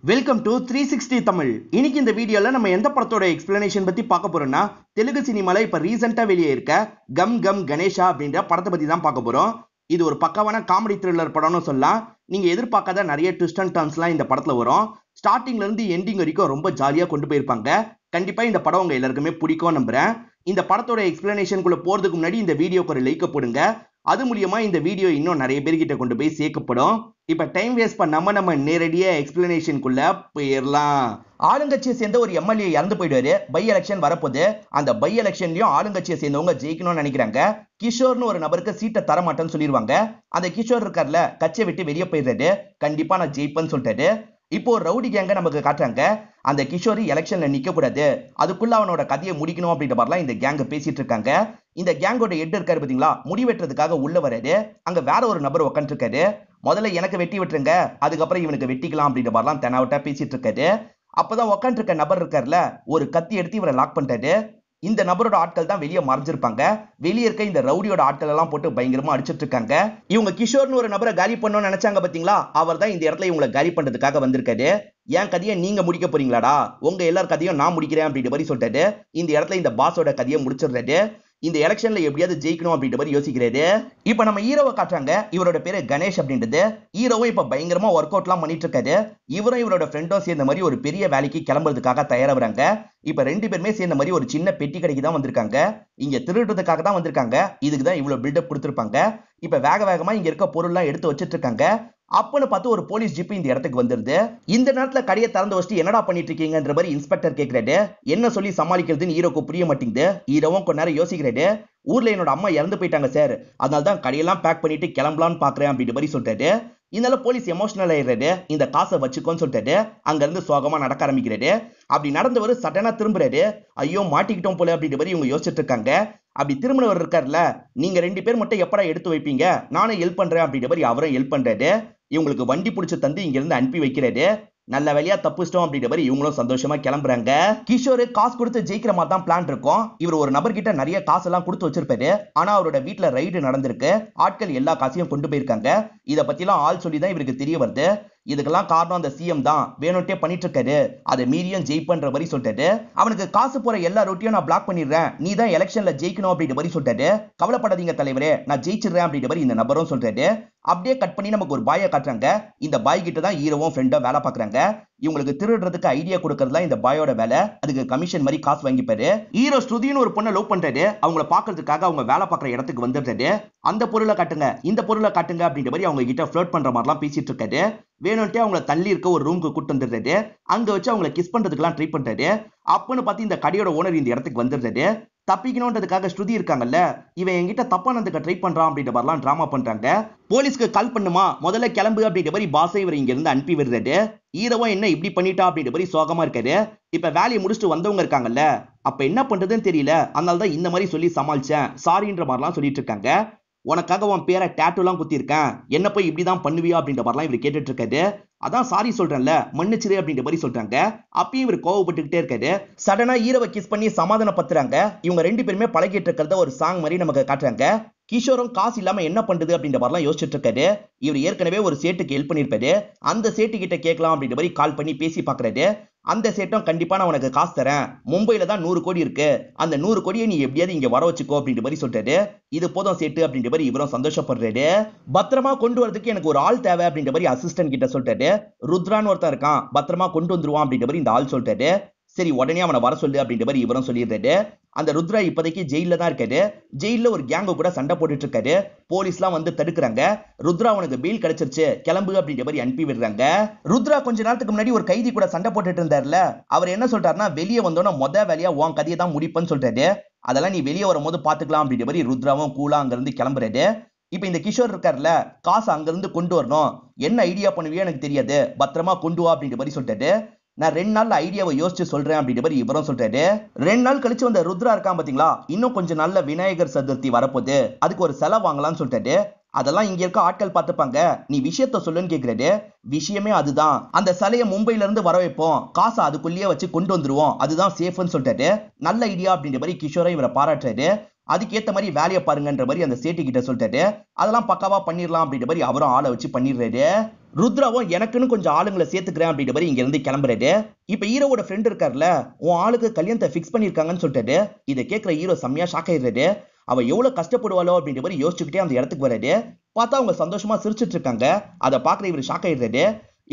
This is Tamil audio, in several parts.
Welcome to 360 Tamil. இன்னைக்கு இந்த வீடியோல நம்ம எந்த படத்தோட எக்ஸ்பிளனேஷன் பத்தி பார்க்க போறோம்னா, தெலுங்கு சினிமால இப்ப ரீசெண்டா வெளியே இருக்க கம் கம் கணேஷா அப்படின்ற படத்தை பத்தி தான் பார்க்க போறோம். இது ஒரு பக்காவான காமெடி த்ரில்லர் படம்னு சொல்லலாம். நீங்க எதிர்பார்க்காத நிறைய ட்விஸ்ட் அண்ட் டர்ன்ஸ்லாம் இந்த படத்துல வரும். ஸ்டார்டிங்ல இருந்து எண்டிங் வரைக்கும் ரொம்ப ஜாலியா கொண்டு போயிருப்பாங்க. கண்டிப்பா இந்த படம் உங்க எல்லாருக்குமே பிடிக்கும் நம்புறேன். இந்த படத்தோட எக்ஸ்பிளனேஷனுக்குள்ள போறதுக்கு முன்னாடி இந்த வீடியோக்கு ஒரு லைக் போடுங்க. அது மூலியமா இந்த வீடியோ இன்னும் நிறைய பேர்கிட்ட கொண்டு போய் சேர்க்கப்படும். இப்ப டைம் வேஸ்ட் பண்ணாம நம்ம நேரடியா எக்ஸ்பிளனேஷனுக்குள்ள போயிடலாம். ஆளுங்கட்சியை சேர்ந்த ஒரு எம்எல்ஏ இறந்து போயிடுவாரு. பை எலெக்ஷன் வரப்போது. அந்த பை எலெக்ஷன்லயும் ஆளுங்கட்சியை சேர்ந்தவங்க ஜெயிக்கணும்னு நினைக்கிறாங்க. கிஷோர்னு ஒரு நபருக்கு சீட்டை தர மாட்டேன்னு சொல்லிடுவாங்க. அந்த கிஷோர் இருக்கார்ல, கட்சியை விட்டு வெளியே போயிடுறாரு. கண்டிப்பா நான் ஜெயிப்பேன்னு சொல்லிட்டாரு. இப்போ ரவுடி கேங்க நமக்கு காட்டுறாங்க. அந்த கிஷோரி எலெக்ஷன்ல நிக்க கூடாது, அதுக்குள்ள அவனோட கதையை முடிக்கணும் அப்படின்ற மாதிரிலாம் இந்த கேங்க பேசிட்டு இருக்காங்க. இந்த கேங்கோட ஹெட் இருக்காரு பாத்தீங்களா, முடி வெட்டுறதுக்காக உள்ள வராரு. அங்க வேற ஒரு நபர் உட்காந்து இருக்காரு. முதல்ல எனக்கு வெட்டி விட்டுருங்க, அதுக்கப்புறம் இவனுக்கு வெட்டிக்கலாம் அப்படின்ற மாதிரிலாம் தெனாவட்டா பேசிட்டு இருக்காரு. அப்பதான் உட்காந்து இருக்க நபர் இருக்காருல, ஒரு கத்தி எடுத்து இவரை லாக் பண்ணிட்டாரு. இந்த நபரோட ஆட்கள் தான் வெளியே மறைஞ்சிருப்பாங்க. வெளியே இருக்க இந்த ரவுடியோட ஆட்கள் எல்லாம் போட்டு பயங்கரமா அடிச்சிட்டு இருக்காங்க. இவங்க கிஷோர்னு ஒரு நபரை காலி பண்ணணும்னு நினைச்சாங்க பாத்தீங்களா, அவர் தான் இந்த இடத்துல இவங்களை காலி பண்றதுக்காக வந்திருக்காரு. என் கதையை நீங்க முடிக்க போறீங்களாடா, உங்க எல்லார் கதையும் நான் முடிக்கிறேன் அப்படின்ற மாதிரி சொல்லிட்டாரு. இந்த இடத்துல இந்த பாஸோட கதையை முடிச்சிடுறாரு. இந்த எலெக்ஷன்ல எப்படியாவது ஜெயிக்கணும் அப்படின்ற மாதிரி யோசிக்கிறாரு. இப்ப நம்ம ஹீரோவை காட்டுறாங்க. இவரோட பேரு கணேஷ் அப்படின்றது. ஹீரோவும் இப்ப பயங்கரமா ஒர்க் அவுட் எல்லாம் பண்ணிட்டு இருக்காரு. இவரும் இவரோட ஃப்ரெண்டும் சேர்ந்த மாதிரி ஒரு பெரிய வேலைக்கு கிளம்புறதுக்காக தயாராகிறாங்க. இப்ப ரெண்டு பேருமே சேர்ந்த மாதிரி ஒரு சின்ன பெட்டி கடைக்கு தான் வந்திருக்காங்க. இங்க திருடுறதுக்காக தான் வந்திருக்காங்க. இதுக்கு தான் இவ்வளவு பில்டப் கொடுத்திருப்பாங்க. இப்ப வேக வேகமா இங்க இருக்க பொருள்லாம் எடுத்து வச்சிட்டு இருக்காங்க. அப்பன்னு பார்த்து ஒரு போலீஸ் ஜீப் இந்த இடத்துக்கு வந்துருது. இந்த நேரத்துல கடையை திறந்து வச்சுட்டு என்னடா பண்ணிட்டு இருக்கீங்கன்ற மாதிரி இன்ஸ்பெக்டர் கேட்கிறாரு. என்ன சொல்லி சமாளிக்கிறதுன்னு ஹீரோக்கு புரிய மாட்டேங்குது. ஹீரோவும் கொஞ்ச நேரம் யோசிக்கிறாரு. ஊர்ல என்னோட அம்மா இறந்து போயிட்டாங்க சார், அதனால தான் கடையெல்லாம் பேக் பண்ணிட்டு கிளம்பலான்னு பாக்குறேன் அப்படின்ற மாதிரி சொல்லிட்டாரு. இதனால போலீஸ் எமோஷனல் ஆயிடுறாரு. இந்த காசை வச்சுக்கோன்னு சொல்லிட்டாரு. அங்க இருந்து சோகமா நடக்க ஆரம்பிக்கிறாரு. அப்படி நடந்தவர் சட்டனா திரும்புறாரு. ஐயோ மாட்டிக்கிட்டோம் போல அப்படின்ற மாதிரி இவங்க யோசிச்சுட்டு இருக்காங்க. அப்படி திரும்பினவர் இருக்காருல்ல, நீங்க ரெண்டு பேர் மட்டும் எப்படா எடுத்து வைப்பீங்க, நானும் ஹெல்ப் பண்றேன் அப்படின்ற மாதிரி அவரும் ஹெல்ப் பண்றாரு. இவங்களுக்கு வண்டி பிடிச்சு தந்து இங்க இருந்து அனுப்பி வைக்கிறாரு. நல்ல வேலையா தப்பிச்சிட்டோம் அப்படின்ற மாதிரி இவங்களும் சந்தோஷமா கிளம்புறாங்க. கிஷோர் காசு கொடுத்து ஜெயிக்கிற மாதிரி தான் பிளான் இருக்கும். இவர் ஒரு நபர்கிட்ட நிறைய காசு எல்லாம் கொடுத்து வச்சிருப்பாரு. ஆனா அவரோட வீட்டுல ரைடு நடந்திருக்கு. ஆட்கள் எல்லா காசையும் கொண்டு போயிருக்காங்க. இத பத்தி எல்லாம் ஆள் சொல்லிதான் இவருக்கு தெரிய வருது. இதுக்கெல்லாம் காரணம் அந்த சிஎம் தான், வேணும்ட்டே பண்ணிட்டு இருக்காரு. அதை மீறியும் ஜெயிப்பன்ற மாதிரி சொல்லிட்டாரு. அவனுக்கு காசு போற எல்லா ரூட்டையும் நான் பிளாக் பண்ணிடுறேன், நீ தான் எலெக்ஷன்ல ஜெயிக்கணும் அப்படின்ற மாதிரி சொல்லிட்டாரு. கவலைப்படாதீங்க தலைவரே, நான் ஜெயிச்சிடுறேன் அப்படின்ற மாதிரி இந்த நபரும் சொல்றாரு. அப்படியே கட் பண்ணி நமக்கு ஒரு பாயை காட்டுறாங்க. இந்த பாய் கிட்ட தான் ஹீரோவும் ஃப்ரெண்டும் வேலை பாக்குறாங்க. இவங்களுக்கு திருடுறதுக்கு ஐடியா கொடுக்கறதுலாம் இந்த பாயோட வேலை. அதுக்கு கமிஷன் மாதிரி காசு வாங்கிப்பாரு. ஹீரோ ஸ்ருதின்னு ஒரு பொண்ணை லவ் பண்றாரு. அவங்கள பாக்குறதுக்காக அவங்க வேலை பார்க்குற இடத்துக்கு வந்துடுறாரு. அந்த பொருளை காட்டுங்க, இந்த பொருளை காட்டுங்க அப்படின்ற மாதிரி அவங்க கிட்ட ஃப்ளர்ட் பண்ற மாதிரிலாம் பேசிட்டு இருக்காரு. வேணும்ட்டே அவங்களை தள்ளி இருக்க ஒரு ரூமுக்கு கூட்டு வந்துடுறாரு. அங்க வச்சு அவங்களை கிஸ் பண்றதுக்கெல்லாம் ட்ரை பண்றாரு. அப்பன்னு பார்த்து இந்த கடையோட ஓனர் இந்த இடத்துக்கு வந்துடுறாரு. தப்பிக்கணும்ன்றதுக்காக ஸ்ருதி இருக்காங்கல்ல, இவன் என்கிட்ட தப்பானதுக்கு ட்ரை பண்றான் அப்படின்ற மாதிரிலாம் டிராமா பண்றாங்க. போலீஸ்க்கு கால் பண்ணுமா, முதல்ல கிளம்பு அப்படின்ற மாதிரி பாஸை இவர் இங்க இருந்து அனுப்பி விடுறாரு. ஹீரோவும் என்ன இப்படி பண்ணிட்டா அப்படின்ற மாதிரி சோகமா இருக்காரு. இப்ப வேலையை முடிச்சுட்டு வந்தவங்க இருக்காங்கல்ல, அப்ப என்ன பண்றதுன்னு தெரியல, அதனாலதான் இந்த மாதிரி சொல்லி சமாளிச்சேன், சாரின்ற மாதிரிலாம் சொல்லிட்டு இருக்காங்க. உனக்காக உன் பேரை டேட்டூலாம் குத்திருக்கேன், என்ன போய் இப்படிதான் பண்ணுவியா அப்படின்ற மாதிரிலாம் இவர் கேட்டுட்டு இருக்காரு. அதான் சாரி சொல்றேன்ல, மன்னிச்சிரு அப்படின்ற மாதிரி சொல்றாங்க. அப்பயும் இவர் கோவப்பட்டுக்கிட்டே இருக்காரு. சடனா ஹீரோவை கிஸ் பண்ணி சமாதானப்படுத்துறாங்க. இவங்க ரெண்டு பேருமே பழகிட்டு இருக்கிறத ஒரு சாங் மாதிரி நமக்கு காட்டுறாங்க. கிஷோரும் காசு இல்லாம என்ன பண்றது அப்படின்ற மாதிரிலாம் யோசிச்சுட்டு இருக்காரு. இவர் ஏற்கனவே ஒரு சேட்டுக்கு ஹெல்ப் பண்ணிருப்பாரு. அந்த சேட்டு கிட்ட கேட்கலாம் அப்படின்ற மாதிரி கால் பண்ணி பேசி பாக்குறாரு. அந்த சேட்டும் கண்டிப்பா நான் உனக்கு காசு தரேன், மும்பைல தான் 100 கோடி இருக்கு, அந்த 100 கோடியை நீ எப்படியாவது இங்க வர வச்சுக்கோ அப்படின்ற மாதிரி சொல்றாரு. இது போதும் சேட்டு அப்படின்ற மாதிரி இவரும் சந்தோஷப்படுறாரு. பத்திரமா கொண்டு வரதுக்கு எனக்கு ஒரு ஆள் தேவை அப்படின்ற மாதிரி அசிஸ்டன்ட் கிட்ட சொல்றாரு. ருத்ரான்னு ஒருத்தன் இருக்கான், பத்திரமா கொண்டு வந்துருவான் அப்படின்ற மாதிரி இந்த ஆள் சொல்றாரு. சரி உடனே அவனை வர சொல்லு அப்படின்ற மாதிரி இவரும் சொல்லிடுறாரு. அந்த ருத்ரா இப்போதைக்கு ஜெயில தான் இருக்காரு. ஜெயில ஒரு கேங்க கூட சண்டை போட்டுட்டு இருக்காரு. போலீஸ்லாம் வந்து தடுக்கிறாங்க. ருத்ரா உனக்கு பெயில் கிடைச்சிருச்சு, கிளம்பு அப்படின்ற மாதிரி அனுப்பி விடுறாங்க. ருத்ரா கொஞ்ச நேரத்துக்கு முன்னாடி ஒரு கைதி கூட சண்டை போட்டுட்டு இருந்தாருல, அவர் என்ன சொல்றாருன்னா, வெளியே வந்தோன்னா மொத வேலையா உன் கதையை தான் முடிப்பேன்னு சொல்றாரு. அதெல்லாம் நீ வெளியே வரும்போது பாத்துக்கலாம் அப்படின்ற மாதிரி ருத்ராவும் கூலா அங்க இருந்து கிளம்புறாரு. இப்ப இந்த கிஷோர் இருக்காருல்ல, காசு அங்க இருந்து கொண்டு வரணும், என்ன ஐடியா பண்ணுவியோ எனக்கு தெரியாது, பத்திரமா கொண்டு வா அப்படின்ற மாதிரி சொல்லிட்டாரு. நான் 2 நாள்ல ஐடியாவை யோசிச்சு சொல்றேன் அப்படின்ற மாதிரி இவரும் சொல்றாரு. 2 நாள் கழிச்சு வந்த ருத்ரா இருக்கான் பாத்தீங்களா, இன்னும் கொஞ்சம் நாள்ல விநாயகர் சதுர்த்தி வரப்போகுது, அதுக்கு ஒரு செலவு வாங்கலாம்னு சொல்லிட்டாரு. அதெல்லாம் இங்க இருக்க ஆட்கள் பார்த்துப்பாங்க, நீ விஷயத்த சொல்லுன்னு கேக்குறாரு. விஷயமே அதுதான், அந்த சிலையை மும்பைல இருந்து வர வைப்போம், காசை அதுக்குள்ளேயே வச்சு கொண்டு வந்துருவோம், அதுதான் சேஃப்னு சொல்லிட்டாரு. நல்ல ஐடியா அப்படின்ற மாதிரி கிஷோரை இவரை பாராட்டுறாரு. அதுக்கேற்ற மாதிரி வேலையை பாருங்கன்ற மாதிரி அந்த சேட்டு கிட்ட சொல்லிட்டாரு. அதெல்லாம் பக்காவா பண்ணிடலாம் அப்படின்ற மாதிரி அவரும் ஆளை வச்சு பண்ணிடுறாரு. ருத்ராவும் எனக்குன்னு கொஞ்சம் ஆளுங்களை சேர்த்துக்கிறேன் அப்படின்ற மாதிரி இங்க இருந்து கிளம்புறாரு. இப்ப ஹீரோவோட ஃப்ரெண்ட் இருக்காருல்ல, உன் ஆளுக்கு கல்யாணத்தை ஃபிக்ஸ் பண்ணிருக்காங்கன்னு சொல்லிட்டாரு. இதை கேட்கிற ஹீரோ செம்மையா ஷாக் ஆயிடுறாரு. அவ எவ்வளவு கஷ்டப்படுவாளோ அப்படின்ற மாதிரி யோசிச்சுக்கிட்டே அந்த இடத்துக்கு வராரு. பார்த்தா அவங்க சந்தோஷமா சிரிச்சிட்டு இருக்காங்க. அதை பாக்குற இவர் ஷாக் ஆயிடுறாரு.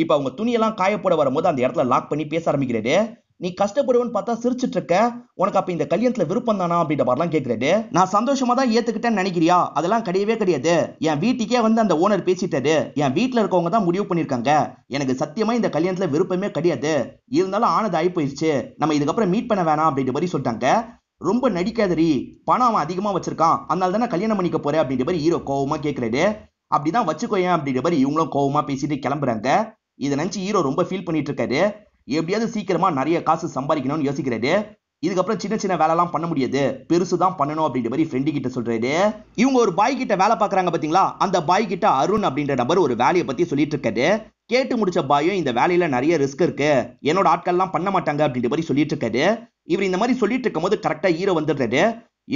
இப்ப அவங்க துணியெல்லாம் காயப்போட வரும்போது அந்த இடத்துல லாக் பண்ணி பேச ஆரம்பிக்கிறாரு. நீ கஷ்டப்படுவன்னு பார்த்தா சிரிச்சிட்டு இருக்க, உனக்கு அப்ப இந்த கல்யாணத்துல விருப்பம் தானா அப்படின்ற மாதிரிலாம் கேட்கிறாரு. நான் சந்தோஷமா தான் ஏத்துக்கிட்டேன்னு நினைக்கிறியா? அதெல்லாம் கிடையவே கிடையாது. என் வீட்டுக்கே வந்து அந்த ஓனர் பேசிட்டாரு. என் வீட்டுல இருக்கவங்க தான் முடிவு பண்ணிருக்காங்க. எனக்கு சத்தியமா இந்த கல்யாணத்துல விருப்பமே கிடையாது. இருந்தாலும் ஆனது ஆகி போயிடுச்சு. நம்ம இதுக்கப்புறம் மீட் பண்ண வேணாம் அப்படின்ற மாதிரி சொல்லிட்டாங்க. ரொம்ப நடிக்காதரி, பணம் அவன் அதிகமா வச்சிருக்கான், அதனால தானே கல்யாணம் பண்ணிக்க போறேன் அப்படின்ற மாதிரி ஹீரோ கோவமா கேட்கிறாரு. அப்படிதான் வச்சுக்கோயேன் அப்படின்ற மாதிரி இவங்களும் கோவமா பேசிட்டு கிளம்புறாங்க. இதை நினைச்சு ஹீரோ ரொம்ப ஃபீல் பண்ணிட்டு இருக்காரு. எப்படியாவது சீக்கிரமா நிறைய காசு சம்பாதிக்கணும்னு யோசிக்கிறாரு. இதுக்கப்புறம் சின்ன சின்ன வேலை எல்லாம் பண்ண முடியாது, பெருசுதான் பண்ணணும் அப்படின்ற மாதிரி ஃப்ரெண்டு கிட்ட சொல்றாரு. இவங்க ஒரு பாய் கிட்ட வேலை பாக்குறாங்க பாத்தீங்களா, அந்த பாய் கிட்ட அருண் அப்படின்ற நபர் ஒரு வேலையை பத்தி சொல்லிட்டு இருக்காரு. கேட்டு முடிச்ச பாயும் இந்த வேலையில நிறைய ரிஸ்க் இருக்கு, என்னோட ஆட்கள் எல்லாம் பண்ண மாட்டாங்க அப்படின்ற மாதிரி சொல்லிட்டு இருக்காரு. இவர் இந்த மாதிரி சொல்லிட்டு இருக்கும் போது கரெக்டா ஹீரோ வந்துடுறாரு.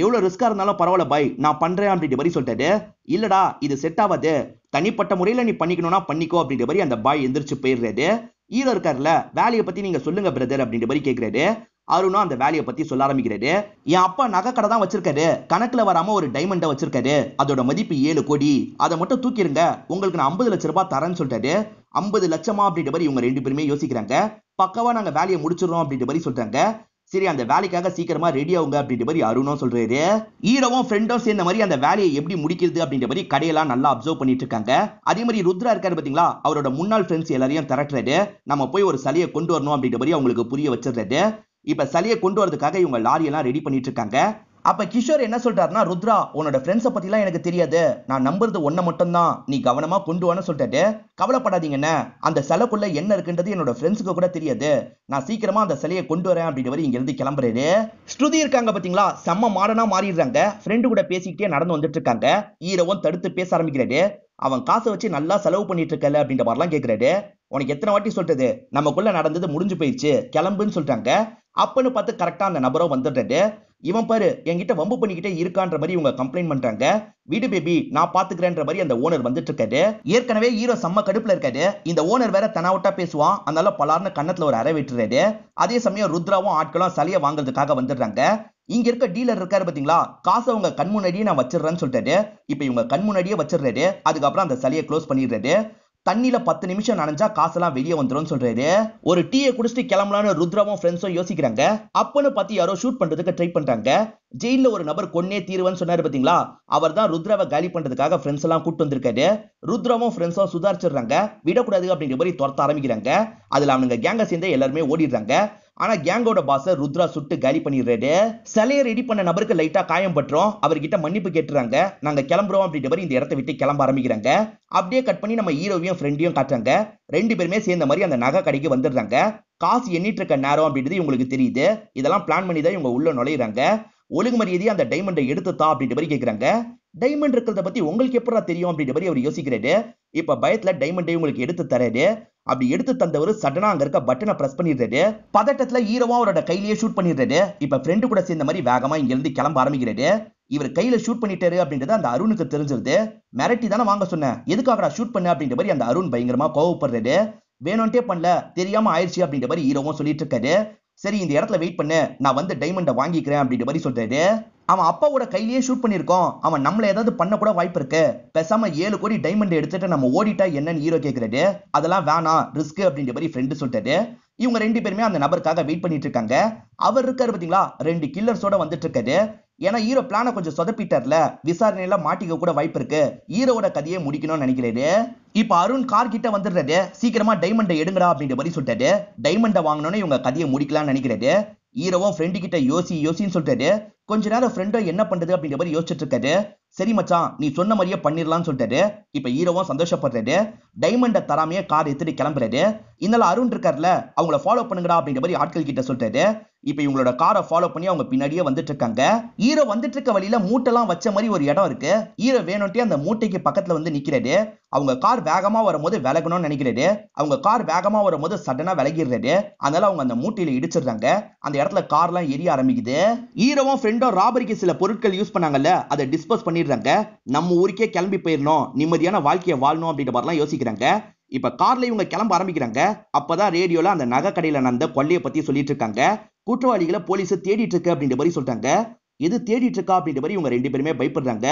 எவ்வளவு ரிஸ்கா இருந்தாலும் பரவாயில்ல பாய், நான் பண்றேன் அப்படின்ற மாதிரி சொல்லிட்டாரு. இல்லடா இது செட் ஆகாது, தனிப்பட்ட முறையில நீ பண்ணிக்கணும்னா பண்ணிக்கோ அப்படின்ற மாதிரி அந்த பாய் எந்திரிச்சு போயிடுறாரு. ஹீரோ இருக்காருல்ல, வேலையை பத்தி நீங்க சொல்லுங்க பிரதர் அப்படின்ற மாதிரி கேட்கிறாரு. அருணும் அந்த வேலையை பத்தி சொல்ல ஆரம்பிக்கிறாரு. என் அப்பா நகை கடை தான் வச்சிருக்காரு, கணக்குல வராம ஒரு டைமண்ட வச்சிருக்காரு, அதோட மதிப்பு 7 கோடி, அதை மட்டும் தூக்கிருங்க, உங்களுக்கு நான் 50 லட்சம் ரூபாய் தரேன்னு சொல்லிட்டாரு. 50 லட்சமா அப்படின்ற மாதிரி இவங்க ரெண்டு பேருமே யோசிக்கிறாங்க. பக்கவா நாங்க வேலையை முடிச்சிடறோம் அப்படின்ற மாதிரி சொல்றாங்க. சரி அந்த வேலைக்காக சீக்கிரமா ரெடி ஆகுங்க அப்படின்ற மாதிரி அருணும் சொல்றாரு. ஹீரோவும் ஃப்ரெண்டும் சேர்ந்த மாதிரி அந்த வேலையை எப்படி முடிக்கிறது அப்படின்ற மாதிரி கடையெல்லாம் நல்லா அப்சர்வ் பண்ணிட்டு இருக்காங்க. அதே மாதிரி ருத்ரா இருக்காரு பாத்தீங்களா, அவரோட முன்னாள் ஃப்ரெண்ட்ஸ் எல்லாரையும் திரட்டுறாரு. நம்ம போய் ஒரு சிலையை கொண்டு வரணும் அப்படின்ற மாதிரி அவங்களுக்கு புரிய வச்சிடுறாரு. இப்ப சிலையை கொண்டு வரதுக்காக இவங்க லாரியெல்லாம் ரெடி பண்ணிட்டு இருக்காங்க. அப்ப கிஷோர் என்ன சொல்றாருன்னா, ருத்ரா உன்னோட ஃப்ரெண்ட்ஸை பத்திலாம் எனக்கு தெரியாது, நான் நம்புறது ஒன்ன மட்டும் தான், நீ கவனமா கொண்டு வான்னு சொல்லிட்டாரு. கவலைப்படாதீங்கன்னு, அந்த சிலைக்குள்ள என்ன இருக்குன்றது என்னோட ஃப்ரெண்ட்ஸுக்கு கூட தெரியாது, நான் சீக்கிரமா அந்த சிலையை கொண்டு வரேன் அப்படின்ற இங்க இருந்து கிளம்புறாரு. ஸ்ருதி இருக்காங்க பாத்தீங்களா, செம்ம மாடனா மாறிடுறாங்க. ஃப்ரெண்டு கூட பேசிக்கிட்டே நடந்து வந்துட்டு இருக்காங்க. ஹீரோவும் தடுத்து பேச ஆரம்பிக்கிறாரு. அவன் காசை வச்சு நல்லா செலவு பண்ணிட்டு இருக்கல அப்படின்ற மாதிரிலாம் கேட்கிறாரு. உனக்கு எத்தனை வாட்டி சொல்றது, நமக்குள்ள நடந்தது முடிஞ்சு போயிடுச்சு, கிளம்புன்னு சொல்லிட்டாங்க. அப்பன்னு பார்த்து கரெக்டா அந்த நபரும் வந்துடுறாரு. இவன் பாரு என்கிட்ட வம்பு பண்ணிக்கிட்டே இருக்கான்ற மாதிரி இவங்க கம்ப்ளைண்ட் பண்றாங்க. வீடு பேபி நான் பாத்துக்கிறேன்ற மாதிரி அந்த ஓனர் வந்துட்டு இருக்காரு. ஏற்கனவே ஹீரோ செம்ம கடுப்புல இருக்காரு. இந்த ஓனர் வேற தனாவட்டா பேசுவான், அதனால பலார்னு கண்ணத்துல ஒரு அறை விட்டுறாரு. அதே சமயம் ருத்ராவும் ஆட்களும் சலையை வாங்குறதுக்காக வந்துடுறாங்க. இங்க இருக்க டீலர் இருக்காரு பாத்தீங்களா, காசை உங்க கண் முன்னாடியே நான் வச்சிடுறேன்னு சொல்லிட்டாரு. இப்ப இவங்க கண் முன்னாடியே வச்சிடுறாரு. அதுக்கப்புறம் அந்த சலையை க்ளோஸ் பண்ணிடுறாரு. தண்ணியில 10 நிமிஷம் நனைஞ்சா காசெல்லாம் வெளியே வந்துரும் சொல்றாரு. ஒரு டீயை குடிச்சிட்டு கிளம்பலான்னு ருத்ராவும் ஃப்ரெண்ட்ஸும் யோசிக்கிறாங்க. அப்பன்னு பார்த்து யாரோ ஷூட் பண்றதுக்கு ட்ரை பண்றாங்க. ஜெயில ஒரு நபர் கொன்னே தீருவன்னு சொன்னாரு பாத்தீங்களா, அவர் தான் ருத்ராவை காலி பண்றதுக்காக ஃப்ரெண்ட்ஸ் எல்லாம் கூட்டு வந்திருக்காரு. ருத்ராவும் ஃப்ரெண்ட்ஸும் சுதாரிச்சிடுறாங்க. விடக்கூடாது அப்படின்ற மாதிரி துரத்த ஆரம்பிக்கிறாங்க. அதுல அவனுங்க கேங்க சேர்ந்து எல்லாருமே ஓடிடுறாங்க. ஆனா கேங்கோட பாஸ ருத்ரா சுட்டு காலி பண்ணிடுறாரு. சிலையை ரெடி பண்ண நபருக்கு லைட்டா காயம் பட்டுரும். அவர்கிட்ட மன்னிப்பு கேட்டுறாங்க. நாங்க கிளம்புறோம் அப்படின்ற மாதிரி இந்த இடத்தை விட்டு கிளம்ப ஆரம்பிக்கிறாங்க. அப்படியே கட் பண்ணி நம்ம ஹீரோவையும் ஃப்ரெண்டையும் காட்டுறாங்க. ரெண்டு பேருமே சேர்ந்த மாதிரி அந்த நகை கடைக்கு வந்துடுறாங்க. காசு எண்ணிட்டு இருக்க நேரம் அப்படின்றது இவங்களுக்கு தெரியுது. இதெல்லாம் பிளான் பண்ணி தான் இவங்க உள்ள நுழையிறாங்க. ஒழுங்கு மரியாதையா அந்த டைமண்டை எடுத்துத்தா அப்படின்ற மாதிரி கேட்கறாங்க. டைமண்ட் இருக்கிறத பத்தி உங்களுக்கு எப்படா தெரியும் அப்படின்ற மாதிரி அவர் யோசிக்கிறாரு. இப்ப பயத்துல டைமண்டை உங்களுக்கு எடுத்து தராரு. அப்படி எடுத்து தந்தவர் சடனா அங்க இருக்க பட்டனை பிரஸ் பண்ணிடுறாரு. பதட்டத்துல ஹீரோவா அவரோட கையிலேயே ஷூட் பண்ணிடுறாரு. இப்ப ஃப்ரெண்டு கூட சேர்ந்த மாதிரி வேகமா இங்க இருந்து கிளம்ப ஆரம்பிக்கிறாரு. இவர் கையில ஷூட் பண்ணிட்டாரு அப்படின்றது அந்த அருணுக்கு தெரிஞ்சிருது. மிரட்டி தானே வாங்க சொன்ன, எதுக்காகடா ஷூட் பண்ண அப்படின்ற மாதிரி அந்த அருண் பயங்கரமா கோவப்படுறாரு. வேணும்ட்டே பண்ணல, தெரியாம ஆயிடுச்சு அப்படின்ற மாதிரி ஹீரோவும் சொல்லிட்டு இருக்காரு. சரி இந்த இடத்துல வெயிட் பண்ணு, நான் வந்து டைமண்டை வாங்கிக்கிறேன் அப்படின்ற மாதிரி சொல்றாரு. அவன் அப்பாவோட கையிலேயே ஷூட் பண்ணிருக்கோம், அவன் நம்மள ஏதாவது பண்ண கூட வாய்ப்பு இருக்கு, பேசாம 7 கோடி டைமண்ட் எடுத்துட்டு நம்ம ஓடிட்டா என்னன்னு ஹீரோ கேக்குறாரு. அதெல்லாம் வேணாம், ரிஸ்க் அப்படின்ற மாதிரி ஃப்ரெண்டு சொல்லிட்டாரு. இவங்க ரெண்டு பேருமே அந்த நபருக்காக வெயிட் பண்ணிட்டு இருக்காங்க. அவர் இருக்காரு பாத்தீங்களா, 2 கில்லர்ஸோட வந்துட்டு இருக்காரு. ஏன்னா ஹீரோ பிளான கொஞ்சம் சொதப்பிட்டார்ல, விசாரணையில மாட்டிக்க கூட வாய்ப்பு இருக்கு. ஹீரோவோட கதையை முடிக்கணும்னு நினைக்கிறாரு. இப்ப அருண் கார் கிட்ட வந்துடுறாரு. சீக்கிரமா டைமண்டை எடுங்கடா அப்படின்ற மாதிரி சொல்லிட்டாரு. டைமண்டை வாங்கணும்னு இவங்க கதையை முடிக்கலாம்னு நினைக்கிறாரு. ஹீரோவும் ஃப்ரெண்டு கிட்ட யோசின்னு சொல்லிட்டாரு. கொஞ்ச நேரம் ஃப்ரெண்டோ என்ன பண்றது அப்படின்ற மாதிரி யோசிச்சுட்டு இருக்காரு. சரி மச்சான் நீ சொன்ன மாதிரியே பண்ணிடலாம்னு சொல்லிட்டாரு. இப்ப ஹீரோவும் சந்தோஷப்படுறாரு. டைமண்டை தராமையே கார் எடுத்துட்டு கிளம்புறாரு. இதனால அருண் இருக்காருல, அவங்கள ஃபாலோ பண்ணுங்கடா அப்படின்ற மாதிரி ஆட்கள் கிட்ட சொல்லிட்டாரு. இப்ப இவங்களோட காரை ஃபாலோ பண்ணி அவங்க பின்னாடியே வந்துட்டு இருக்காங்க. ஹீரோ வந்துட்டு இருக்க வழியில மூட்டைலாம் வச்ச மாதிரி ஒரு இடம் இருக்கு. ஹீரோ வேணும்ட்டே அந்த மூட்டைக்கு பக்கத்துல வந்து நிக்கிறாரு. அவங்க கார் வேகமா வரும்போது விலகணும்னு நினைக்கிறாரு. அவங்க கார் வேகமா வரும்போது சடனா விலகிடுறாரு. அதனால அவங்க அந்த மூட்டையில இடிச்சிடுறாங்க. அந்த இடத்துல கார்லாம் எரிய ஆரம்பிக்குது. ஹீரோவும் ஃப்ரெண்டும் ராபரிக்கு சில பொருட்கள் யூஸ் பண்ணாங்கல்ல, அதை டிஸ்போஸ் பண்ணிடுறாங்க. நம்ம ஊருக்கே கிளம்பி போயிடணும், நிம்மதியான வாழ்க்கையை வாழணும் அப்படின்ற மாதிரிலாம் யோசிக்கிறாங்க. இப்ப கார்ல இவங்க கிளம்ப ஆரம்பிக்கிறாங்க. அப்பதான் ரேடியோல அந்த நகை கடையில நடந்த கொள்ளைய பத்தி சொல்லிட்டு இருக்காங்க. குற்றவாளிகளை போலீஸ் தேடிட்டு இருக்கு அப்படின்ற மாதிரி சொல்றாங்க. எது தேடிட்டு இருக்கா அப்படின்ற மாதிரி இவங்க 2 பேருமே பயப்படுறாங்க.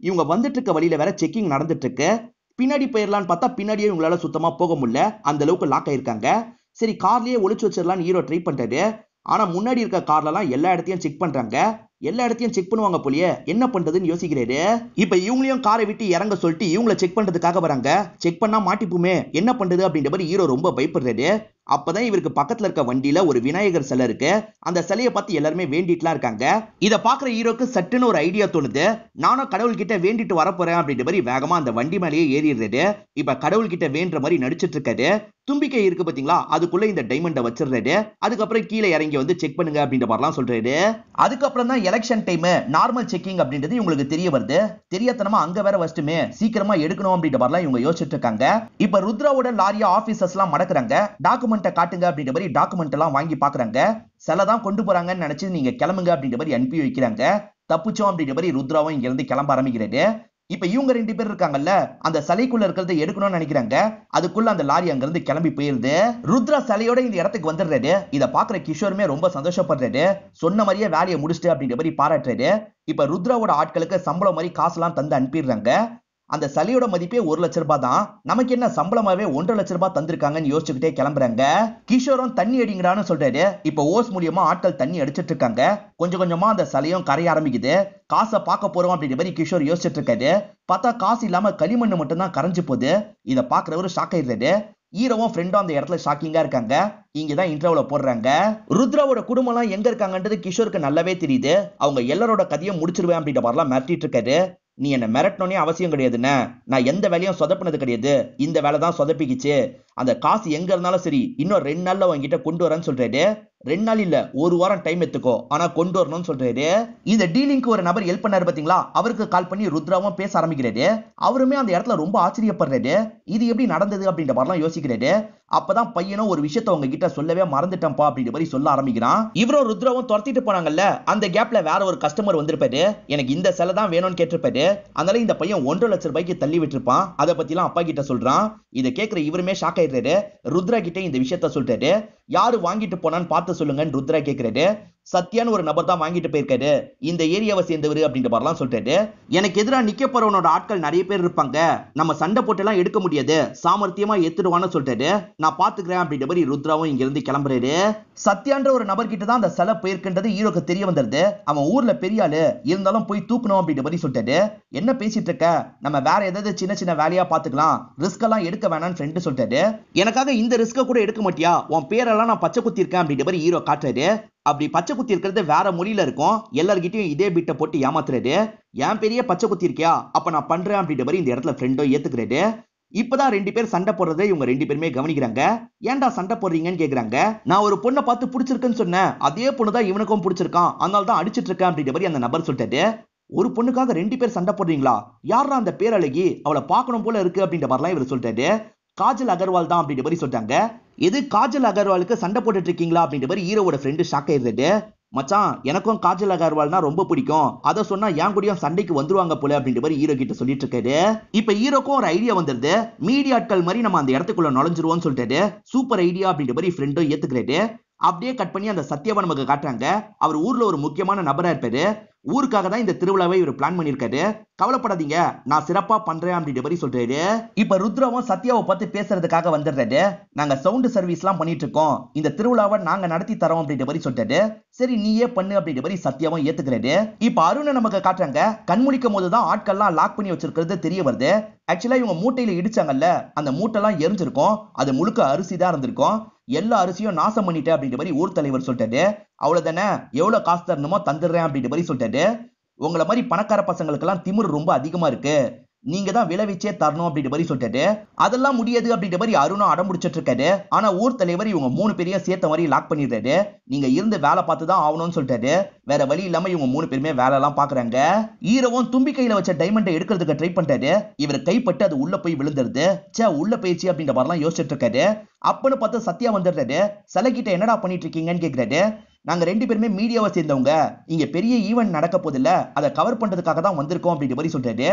இவங்க வந்துட்டு இருக்க வழியில வேற செக்கிங் நடந்துட்டு இருக்கு. பின்னாடி போயிடலான்னு பார்த்தா பின்னாடியே இவங்களால சுத்தமா போக முடியல. அந்த அளவுக்கு லாக் ஆயிருக்காங்க. சரி கார்லயே ஒளிச்சு வச்சிடலான்னு ஹீரோ ட்ரை பண்றாரு. ஆனா முன்னாடி இருக்க கார்லாம் எல்லா இடத்தையும் செக் பண்றாங்க. எல்லா இடத்தையும் செக் பண்ணுவாங்க போலியே, என்ன பண்றதுன்னு யோசிக்கிறாரு. இப்ப இவங்களையும் காரை விட்டு இறங்க சொல்லிட்டு இவங்களை செக் பண்றதுக்காக வராங்க. செக் பண்ணா மாட்டிப்புமே, என்ன பண்றது அப்படின்ற மாதிரி ஹீரோ ரொம்ப பயப்படுறாரு. அப்பதான் இவருக்கு பக்கத்துல இருக்க வண்டியில ஒரு விநாயகர் சிலை இருக்கு. அந்த சிலையை பார்த்து எல்லாருமே வேண்டிட்டுலாம் இருக்காங்க. இத பாக்குற ஹீரோக்கு சட்டுன்னு ஒரு ஐடியா தோணுது. நானும் கடவுள் கிட்ட வேண்டிட்டு வரப்போறேன் அப்படின்ற மாதிரி வேகமா அந்த வண்டி மேலேயே ஏறிடுறாரு. இப்ப கடவுள் கிட்ட வேண்ட மாதிரி நடிச்சிட்டு இருக்காரு. தும்பிக்கை இருக்கு பாத்தீங்களா, அதுக்குள்ள இந்த டைமண்ட வச்சிடுறாரு. அதுக்கப்புறம் கீழே இறங்கி வந்து செக் பண்ணுங்க அப்படின்ற மாதிரிலாம் சொல்றாரு. அதுக்கப்புறம் தான் எலெக்ஷன் டைம் நார்மல் செக்கிங் அப்படின்றது இவங்களுக்கு தெரிய வருது. தெரியாதனமா அங்க வேற வச்சுட்டுமே சீக்கிரமா எடுக்கணும் அப்படின்ற மாதிரிலாம் இவங்க யோசிச்சுட்டு இருக்காங்க. இப்ப ருத்ராவோட லாரியா ஆபீசர்ஸ் எல்லாம் மடக்குறாங்க. டாக்குமெண்ட்டை காட்டுங்க அப்படின்ற மாதிரி டாக்குமெண்ட் எல்லாம் வாங்கி பாக்குறாங்க. சிலை தான் கொண்டு போறாங்கன்னு நினைச்சு நீங்க கிளம்புங்க அப்படின்ற மாதிரி அனுப்பி வைக்கிறாங்க. தப்புச்சோம் அப்படின்ற மாதிரி ருத்ராவும் இங்க இருந்து கிளம்ப ஆரம்பிக்கிறாரு. இப்ப இவங்க 2 பேர் இருக்காங்கல்ல, அந்த சிலைக்குள்ள இருக்கிறத எடுக்கணும்னு நினைக்கிறாங்க. அதுக்குள்ள அந்த லாரி அங்க இருந்து கிளம்பி போயிருது. ருத்ரா சிலையோட இந்த இடத்துக்கு வந்துடுறாரு. இத பாக்குற கிஷோருமே ரொம்ப சந்தோஷப்படுறாரு. சொன்ன மாதிரியே வேலையை முடிச்சிட்டு அப்படின்ற மாதிரி பாராட்டுறாரு. இப்ப ருத்ராவோட ஆட்களுக்கு சம்பளம் மாதிரி காசுலாம் தந்து அனுப்பிடுறாங்க. அந்த சிலையோட மதிப்பே 1 லட்சம் ரூபாய் தான். நமக்கு என்ன சம்பளமாவே 1.5 லட்சம் ரூபாய் தந்திருக்காங்கன்னு யோசிச்சுக்கிட்டே கிளம்புறாங்க. கிஷோரும் தண்ணி அடிங்கடான்னு சொல்றாரு. இப்ப ஓஸ் மூலியமா ஆட்கள் தண்ணி அடிச்சிட்டு இருக்காங்க. கொஞ்சம் கொஞ்சமா அந்த சிலையும் கரைய ஆரம்பிக்குது. காசை பார்க்க போறோம் அப்படின்ற மாதிரி கிஷோர் யோசிச்சுட்டு இருக்காரு. பார்த்தா காசு இல்லாம களிமண்ணு மட்டும் தான் கரைஞ்சு போகுது. இத பாக்குறவரு ஷாக் ஆயிடுறாரு. ஹீரோவும் ஃப்ரெண்டும் அந்த இடத்துல ஷாக்கிங்கா இருக்காங்க. இங்கதான் இன்ட்ரோல போடுறாங்க. ருத்ராவோட குடும்பம் எல்லாம் எங்க இருக்காங்கன்றது கிஷோருக்கு நல்லாவே தெரியுது. அவங்க எல்லாரோட கதையை முடிச்சிருவேன் அப்படின்ற மாதிரிலாம் மிரட்டிட்டு இருக்காரு. நீ என்ன மிரட்டணும்னே அவசியம் கிடையாதுன்னு, நான் எந்த வேலையும் சொதப்பினது கிடையாது. இந்த வேலை தான் சொதப்பிக்கிச்சு. அந்த காசு எங்க இருந்தாலும் சரி இன்னும் 2 நாள்ல உங்ககிட்ட கொண்டு வரேன்னு சொல்றாரு. 2 நாள் இல்ல 1 வாரம் டைம் எடுத்துக்கோ, ஆனா கொண்டு வரணும்னு சொல்றாரு. இந்த டீலிங்க்கு ஒரு நபர் ஹெல்ப் பண்ணாரு பாத்தீங்களா, அவருக்கு கால் பண்ணி ருத்ராவும் பேச ஆரம்பிக்கிறாரு. அவருமே அந்த இடத்துல ரொம்ப ஆச்சரியப்படுறாரு. இது எப்படி நடந்தது அப்படின்ற மாதிரிலாம் யோசிக்கிறாரு. அப்பதான் பையனும் ஒரு விஷயத்த உங்ககிட்ட சொல்லவே மறந்துட்டேன்ப்பா அப்படின்ற மாதிரி சொல்ல ஆரம்பிக்கிறான். இவரும் ருத்ராவும் துரத்திட்டு போனாங்கல்ல, அந்த கேப்ல வேற ஒரு கஸ்டமர் வந்திருப்பாரு. எனக்கு இந்த சிலை தான் வேணும்னு கேட்டிருப்பாரு. அதனால இந்த பையன் 1.5 லட்சம் ரூபாய்க்கு தள்ளி விட்டுருப்பான். அதை பத்தி எல்லாம் அப்பா கிட்ட சொல்றான். இதை கேட்கிற இவருமே ஷாக் ஆயிடுறாரு. ருத்ரா கிட்ட இந்த விஷயத்த சொல்றாரு. யாரு வாங்கிட்டு போனான்னு பார்த்து சொல்லுங்கன்னு ருத்ரா கேட்கிறாரு. சத்யான்னு ஒரு நபர் தான் வாங்கிட்டு போயிருக்காரு. இந்த ஏரியாவை சேர்ந்தவர் அப்படின்ற மாதிரிலாம் சொல்றாரு. எனக்கு எதிராக நிக்க போறவனோட ஆட்கள் நிறைய பேர் இருப்பாங்க. நம்ம சண்டை போட்டு எல்லாம் எடுக்க முடியாது. சாமர்த்தியமா எடுத்துடுவான்னு சொல்றாரு. நான் பாத்துக்கிறேன் அப்படின்ற மாதிரி ருத்ராவும் இங்க இருந்து கிளம்புறாரு. சத்யான்ற ஒரு நபர் கிட்ட தான் அந்த சிலை போயிருக்கின்றது ஹீரோக்கு தெரிய வந்துருது. அவன் ஊர்ல பெரிய ஆளு, இருந்தாலும் போய் தூக்கணும் அப்படின்ற மாதிரி சொல்றாரு. என்ன பேசிட்டு இருக்க, நம்ம வேற ஏதாவது சின்ன சின்ன வேலையா பாத்துக்கலாம், ரிஸ்க் எல்லாம் எடுக்க வேணாம்னு ஃப்ரெண்ட் சொல்றாரு. எனக்காக இந்த ரிஸ்க கூட எடுக்க மாட்டியா, உன் பேரெல்லாம் நான் பச்சை குத்தி இருக்கேன் அப்படின்ற மாதிரி ஹீரோ காட்டுறாரு. அப்படி பச்சை குத்தி இருக்கிறது வேற மொழியில இருக்கும். எல்லார்கிட்டயும் இதே பிட்ட போட்டு ஏமாத்துறாரு. என் பெரிய பச்சை குத்தி இருக்கியா, அப்ப நான் பண்றேன் அப்படின்ற மாதிரி இந்த இடத்துல ஃப்ரெண்டோ ஏத்துக்கிறாரு. இப்பதான் 2 பேர் சண்டை போடுறதை இவங்க 2 பேருமே கவனிக்கிறாங்க. ஏன்டா சண்டை போடுறீங்கன்னு கேக்குறாங்க. நான் ஒரு பொண்ணை பார்த்து பிடிச்சிருக்குன்னு சொன்னேன், அதே பொண்ணுதான் இவனுக்கும் பிடிச்சிருக்கான், அதனால தான் அடிச்சிட்டு இருக்கேன் அப்படின்ற மாதிரி அந்த நபர் சொல்லிட்டாரு. ஒரு பொண்ணுக்காக 2 பேர் சண்டை போடுறீங்களா, யாரா அந்த பேரழகி, அவளை பார்க்கணும் போல இருக்கு அப்படின்ற மாதிரிலாம் இவர் சொல்லிட்டாரு. காஜல் அகர்வால் தான் அப்படின்ற மாதிரி சொல்றாங்க. எது காஜல் அகர்வாலுக்கு சண்டை போட்டுட்டு இருக்கீங்களா அப்படின்ற மாதிரி ஹீரோவோட ஃப்ரெண்டு ஷாக் ஆயிடுறாரு. மச்சான் எனக்கும் காஜல் அகர்வால்னா ரொம்ப பிடிக்கும், அதை சொன்னா என் கூடயும் சண்டைக்கு வந்துருவாங்க போல அப்படின்ற மாதிரி ஹீரோ கிட்ட சொல்லிட்டு இருக்காரு. இப்ப ஹீரோக்கும் ஒரு ஐடியா வந்துருது. மீடியா ஆட்கள் மாதிரி நம்ம அந்த இடத்துக்குள்ள நுழைஞ்சிருவோம்னு சொல்லிட்டாரு. சூப்பர் ஐடியா அப்படின்ற மாதிரி ஃப்ரெண்டும் ஏத்துக்கிறாரு. அப்படியே கட் பண்ணி அந்த சத்யாவை நமக்கு காட்டுறாங்க. அவர் ஊர்ல ஒரு முக்கியமான நபரா இருப்பாரு. ஊருக்காக தான் இந்த திருவிழாவை இவர் பிளான் பண்ணிருக்காரு. கவலைப்படாதீங்க, நான் சிறப்பா பண்றேன் அப்படின்ற மாதிரி சொல்றாரு. இப்ப ருத்ராவும் சத்யாவை பார்த்து பேசுறதுக்காக வந்துடுறாரு. நாங்க சவுண்ட் சர்வீஸ் எல்லாம் பண்ணிட்டு இருக்கோம், இந்த திருவிழாவை நாங்க நடத்தி தரோம் அப்படின்ற மாதிரி சொல்றாரு. சரி நீயே பண்ணு அப்படின்ற மாதிரி சத்யாவும் ஏத்துக்கிறாரு. இப்ப அருணை நமக்கு காட்டுறாங்க. கண்முழிக்கும் போதுதான் ஆட்கள்லாம் லாக் பண்ணி வச்சிருக்கிறது தெரிய வருது. ஆக்சுவலா இவங்க மூட்டையில இடிச்சாங்கல்ல, அந்த மூட்டைலாம் எரிஞ்சிருக்கும். அது முழுக்க அரிசி தான் இருந்திருக்கும். எல்லா அரிசியும் நாசம் பண்ணிட்டு அப்படின்ற மாதிரி ஊர் தலைவர் சொல்லிட்டாரு. அவ்வளவுதானே, எவ்வளவு காசு தரணுமோ தந்துடுறேன் அப்படின்ற மாதிரி சொல்லிட்டாரு. உங்களை மாதிரி பணக்கார பசங்களுக்கு எல்லாம் திமிரு ரொம்ப அதிகமா இருக்கு, நீங்க தான் விளைவிச்சே தரணும் அப்படின்ற மாதிரி சொல்லிட்டாரு. அதெல்லாம் முடியாது அப்படின்ற மாதிரி அருணும் அடம் முடிச்சிட்டு இருக்காரு. ஆனா ஊர் தலைவர் இவங்க 3 பேரையும் சேர்த்த மாதிரி லாக் பண்ணிடுறாரு. நீங்க இருந்து வேலை பார்த்து தான் ஆகணும்னு சொல்லிட்டாரு. வேற வழி இல்லாம இவங்க 3 பேருமே வேலை எல்லாம் பாக்குறாங்க. ஹீரோவும் தும்பி கையில வச்ச டைமண்டை எடுக்கிறதுக்கு ட்ரை பண்றாரு. இவர் கைப்பட்டு அது உள்ள போய் விழுந்துருது. சே உள்ள போயிடுச்சு அப்படின்ற மாதிரிலாம் யோசிச்சுட்டு இருக்காரு. அப்பன்னு பார்த்து சத்யா வந்துடுறாரு. சிலைகிட்ட என்னடா பண்ணிட்டு இருக்கீங்கன்னு கேக்குறாரு. நாங்க 2 பேருமே மீடியாவை சேர்ந்தவங்க, இங்க பெரிய ஈவென்ட் நடக்க போதில்ல, அதை கவர் பண்றதுக்காக தான் வந்திருக்கோம் அப்படின்ற மாதிரி சொல்றாரு.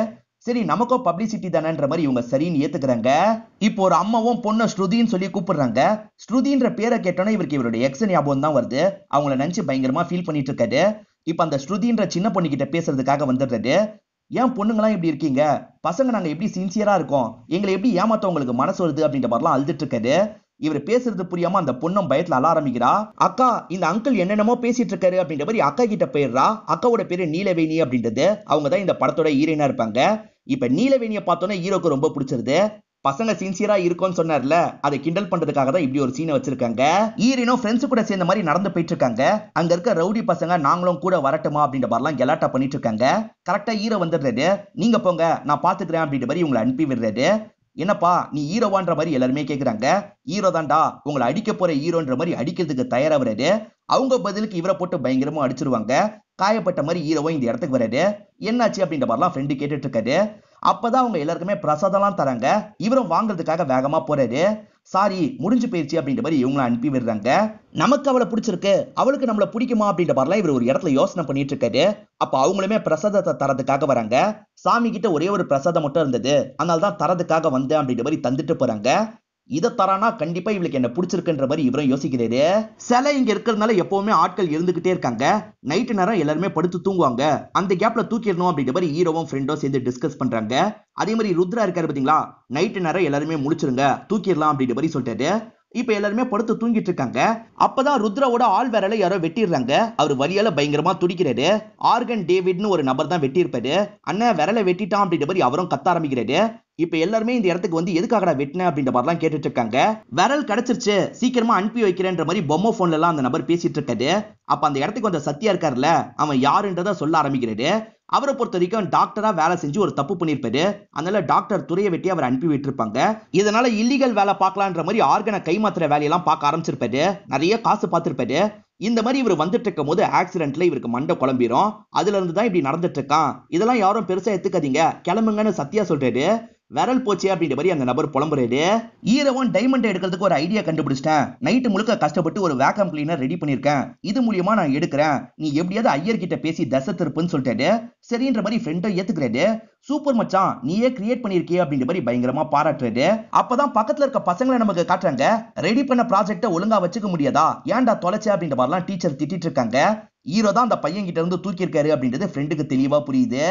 சரி நமக்கும் பப்ளிசிட்டி தானேன்ற மாதிரி இவங்க சரின்னு ஏத்துக்கிறாங்க. இப்போ ஒரு அம்மாவும் பொண்ணை ஸ்ருதின்னு சொல்லி கூப்பிடுறாங்க. ஸ்ருதின்ற பேரை கேட்டோன்னே இவருக்கு இவருடைய எக்ஸ் ஞாபகம் தான் வருது. அவங்கள நினைச்சு பயங்கரமா ஃபீல் பண்ணிட்டு இருக்காரு. இப்ப அந்த ஸ்ருதின்ற சின்ன பொண்ணு கிட்ட பேசுறதுக்காக வந்துடுறாரு. ஏன் பொண்ணுங்களாம் இப்படி இருக்கீங்க, பசங்க நாங்க எப்படி சின்சியரா இருக்கோம், எங்களை எப்படி ஏமாத்த உங்களுக்கு மனசு வருது அப்படின்ற மாதிரிலாம் அழுதுட்டு இருக்காரு. இவர் பேசுறது புரியாம அந்த பொண்ணும் பயத்துல அழ ஆரம்பிக்கிறா. அக்கா இந்த அங்கிள் என்னென்னமோ பேசிட்டு இருக்காரு அப்படின்ற மாதிரி அக்கா கிட்ட போயிடுறா. அக்காவோட பேரு நீலவேணி அப்படின்றது. அவங்க தான் இந்த படத்தோட ஹீரோயினா இருப்பாங்க. இப்ப நீலவேணியை பார்த்தோன்னே ஹீரோக்கு ரொம்ப பிடிச்சிருது. பசங்க சின்சியரா இருக்கும்னு சொன்னார்ல, அதை கிண்டல் பண்றதுக்காக தான் இப்படி ஒரு சீனை வச்சிருக்காங்க. ஹீரோயினும் ஃப்ரெண்ட்ஸ் கூட சேர்ந்த மாதிரி நடந்து போயிட்டு இருக்காங்க. அங்க இருக்க ரவுடி பசங்க நாங்களும் கூட வரட்டுமா அப்படின்ற மாதிரிலாம் கெலாட்டா பண்ணிட்டு இருக்காங்க. கரெக்டா ஹீரோ வந்துடுறாரு. நீங்க போங்க நான் பாத்துக்கிறேன் அப்படின்ற மாதிரி உங்களை அனுப்பி விடுறாரு. என்னப்பா நீ ஹீரோவான்ற மாதிரி எல்லாருமே கேக்குறாங்க. ஹீரோ தான்டா, உங்களை அடிக்க போற ஹீரோன்ற மாதிரி அடிக்கிறதுக்கு தயாராகிறாரு. அவங்க பதிலுக்கு இவரை போட்டு பயங்கரமா அடிச்சிருவாங்க. காயப்பட்ட மாதிரி ஹீரோவும் இந்த இடத்துக்கு வராரு. என்னாச்சு அப்படின்ற மாதிரிலாம் ஃப்ரெண்டு கேட்டுட்டு இருக்காரு. அப்பதான் அவங்க எல்லாருக்குமே பிரசாதம்லாம் தராங்க. இவரும் வாங்குறதுக்காக வேகமா போறாரு. சாரி முடிஞ்சு போயிடுச்சு அப்படின்ற மாதிரி இவங்களை அனுப்பி விடுறாங்க. நமக்கு அவளை பிடிச்சிருக்கு, அவளுக்கு நம்மள பிடிக்குமா அப்படின்ற மாதிரிலாம் இவர் ஒரு இடத்துல யோசனை பண்ணிட்டு இருக்காரு. அப்ப அவங்களுமே பிரசாதத்தை தரதுக்காக வராங்க. சாமி கிட்ட ஒரே ஒரு பிரசாதம் மட்டும் இருந்தது, அதனால தான் தரதுக்காக வந்தேன் அப்படின்ற மாதிரி தந்துட்டு போறாங்க. இதை தரானா கண்டிப்பா இவளுக்கு என்ன பிடிச்சிருக்குன்ற மாதிரி இவரும் யோசிக்கிறாரு. சிலை இங்க இருக்கிறதுனால எப்பவுமே ஆட்கள் இருந்துகிட்டே இருக்காங்க. நைட்டு நேரம் எல்லாருமே படுத்து தூங்குவாங்க. அந்த கேப்ல தூக்கிடணும் அப்படின்ற மாதிரி ஹீரோவும் ஃப்ரெண்டும் சேர்ந்து டிஸ்கஸ் பண்றாங்க. அதே மாதிரி ருத்ரா இருக்காரு பாத்தீங்களா, நைட்டு நேரம் எல்லாருமே முடிச்சிருங்க தூக்கிடலாம் அப்படின்ற மாதிரி சொல்லிட்டாரு. இப்ப எல்லாருமே படுத்து தூங்கிட்டு இருக்காங்க. அப்பதான் ருத்ராவோட ஆள் விரலை யாரோ வெட்டிடுறாங்க. அவர் வலியால பயங்கரமா துடிக்கிறாரு. ஆர்கன் டேவிட்னு ஒரு நபர் தான் வெட்டியிருப்பாரு. அண்ணன் விரலை வெட்டிட்டான் அப்படின்ற மாதிரி அவரும் கத்த ஆரம்பிக்கிறாரு. இப்ப எல்லாருமே இந்த இடத்துக்கு வந்து எதுக்காகடா வெட்டின அப்படின்ற மாதிரிலாம் கேட்டுட்டு இருக்காங்க. விரல் கிடைச்சிருச்சு சீக்கிரமா அனுப்பி வைக்கிறேன்ற மாதிரி பொம்மை போன்ல எல்லாம் அந்த நபர் பேசிட்டு இருக்காரு. அப்ப அந்த இடத்துக்கு வந்த சத்யா இருக்காருல்ல, அவன் யாருன்றத சொல்ல ஆரம்பிக்கிறாரு. அவரை பொறுத்த வரைக்கும் டாக்டரா வேலை செஞ்சு ஒரு தப்பு பண்ணிருப்பாரு. அதனால டாக்டர் துறையை வெட்டி அவர் அனுப்பி விட்டுருப்பாங்க. இதனால இல்லீகல் வேலை பார்க்கலான்ற மாதிரி ஆர்கனை கைமாத்துற வேலையெல்லாம் பார்க்க ஆரம்பிச்சிருப்பாரு. நிறைய காசு பார்த்திருப்பாரு. இந்த மாதிரி இவர் வந்துட்டு இருக்கும் போது ஆக்சிடென்ட்ல இவருக்கு மண்டை குழம்பிரும். அதுல இருந்து தான் இப்படி நடந்துட்டு இருக்கான். இதெல்லாம் யாரும் பெருசா எடுத்துக்காதீங்க, கிளம்புங்கன்னு சத்யா சொல்றாரு. விரல் போச்சு அப்படின்ற மாதிரி அந்த நபர் புலம்புறாரு. ஹீரோவும் டைமண்ட் எடுக்கிறதுக்கு ஒரு ஐடியா கண்டுபிடிச்சிட்டேன். நைட்டு முழுக்க கஷ்டப்பட்டு ஒரு வேக்கம் கிளீனர் ரெடி பண்ணிருக்கேன். இது மூலியமா நான் எடுக்கிறேன். நீ எப்படியாவது ஐயர் கிட்ட பேசி தசை திருப்புன்னு சொல்லிட்டாரு. சரின்ற மாதிரி ஃப்ரெண்டை ஏத்துக்கிறாரு. சூப்பர் மச்சான் நீயே கிரியேட் பண்ணிருக்கிய அப்படின்ற மாதிரி பயங்கரமா பாராட்டுறாரு. அப்பதான் பக்கத்துல இருக்க பசங்களை நமக்கு காட்டுறாங்க. ரெடி பண்ண ப்ராஜெக்ட ஒழுங்கா வச்சுக்க முடியாதா, ஏன்டா தொலைச்ச அப்படின்ற மாதிரிலாம் டீச்சர் திட்டிட்டு இருக்காங்க. ஹீரோ தான் அந்த பையன் கிட்ட இருந்து தூக்கி இருக்காரு அப்படின்றது ஃப்ரெண்டுக்கு தெளிவா புரியுது.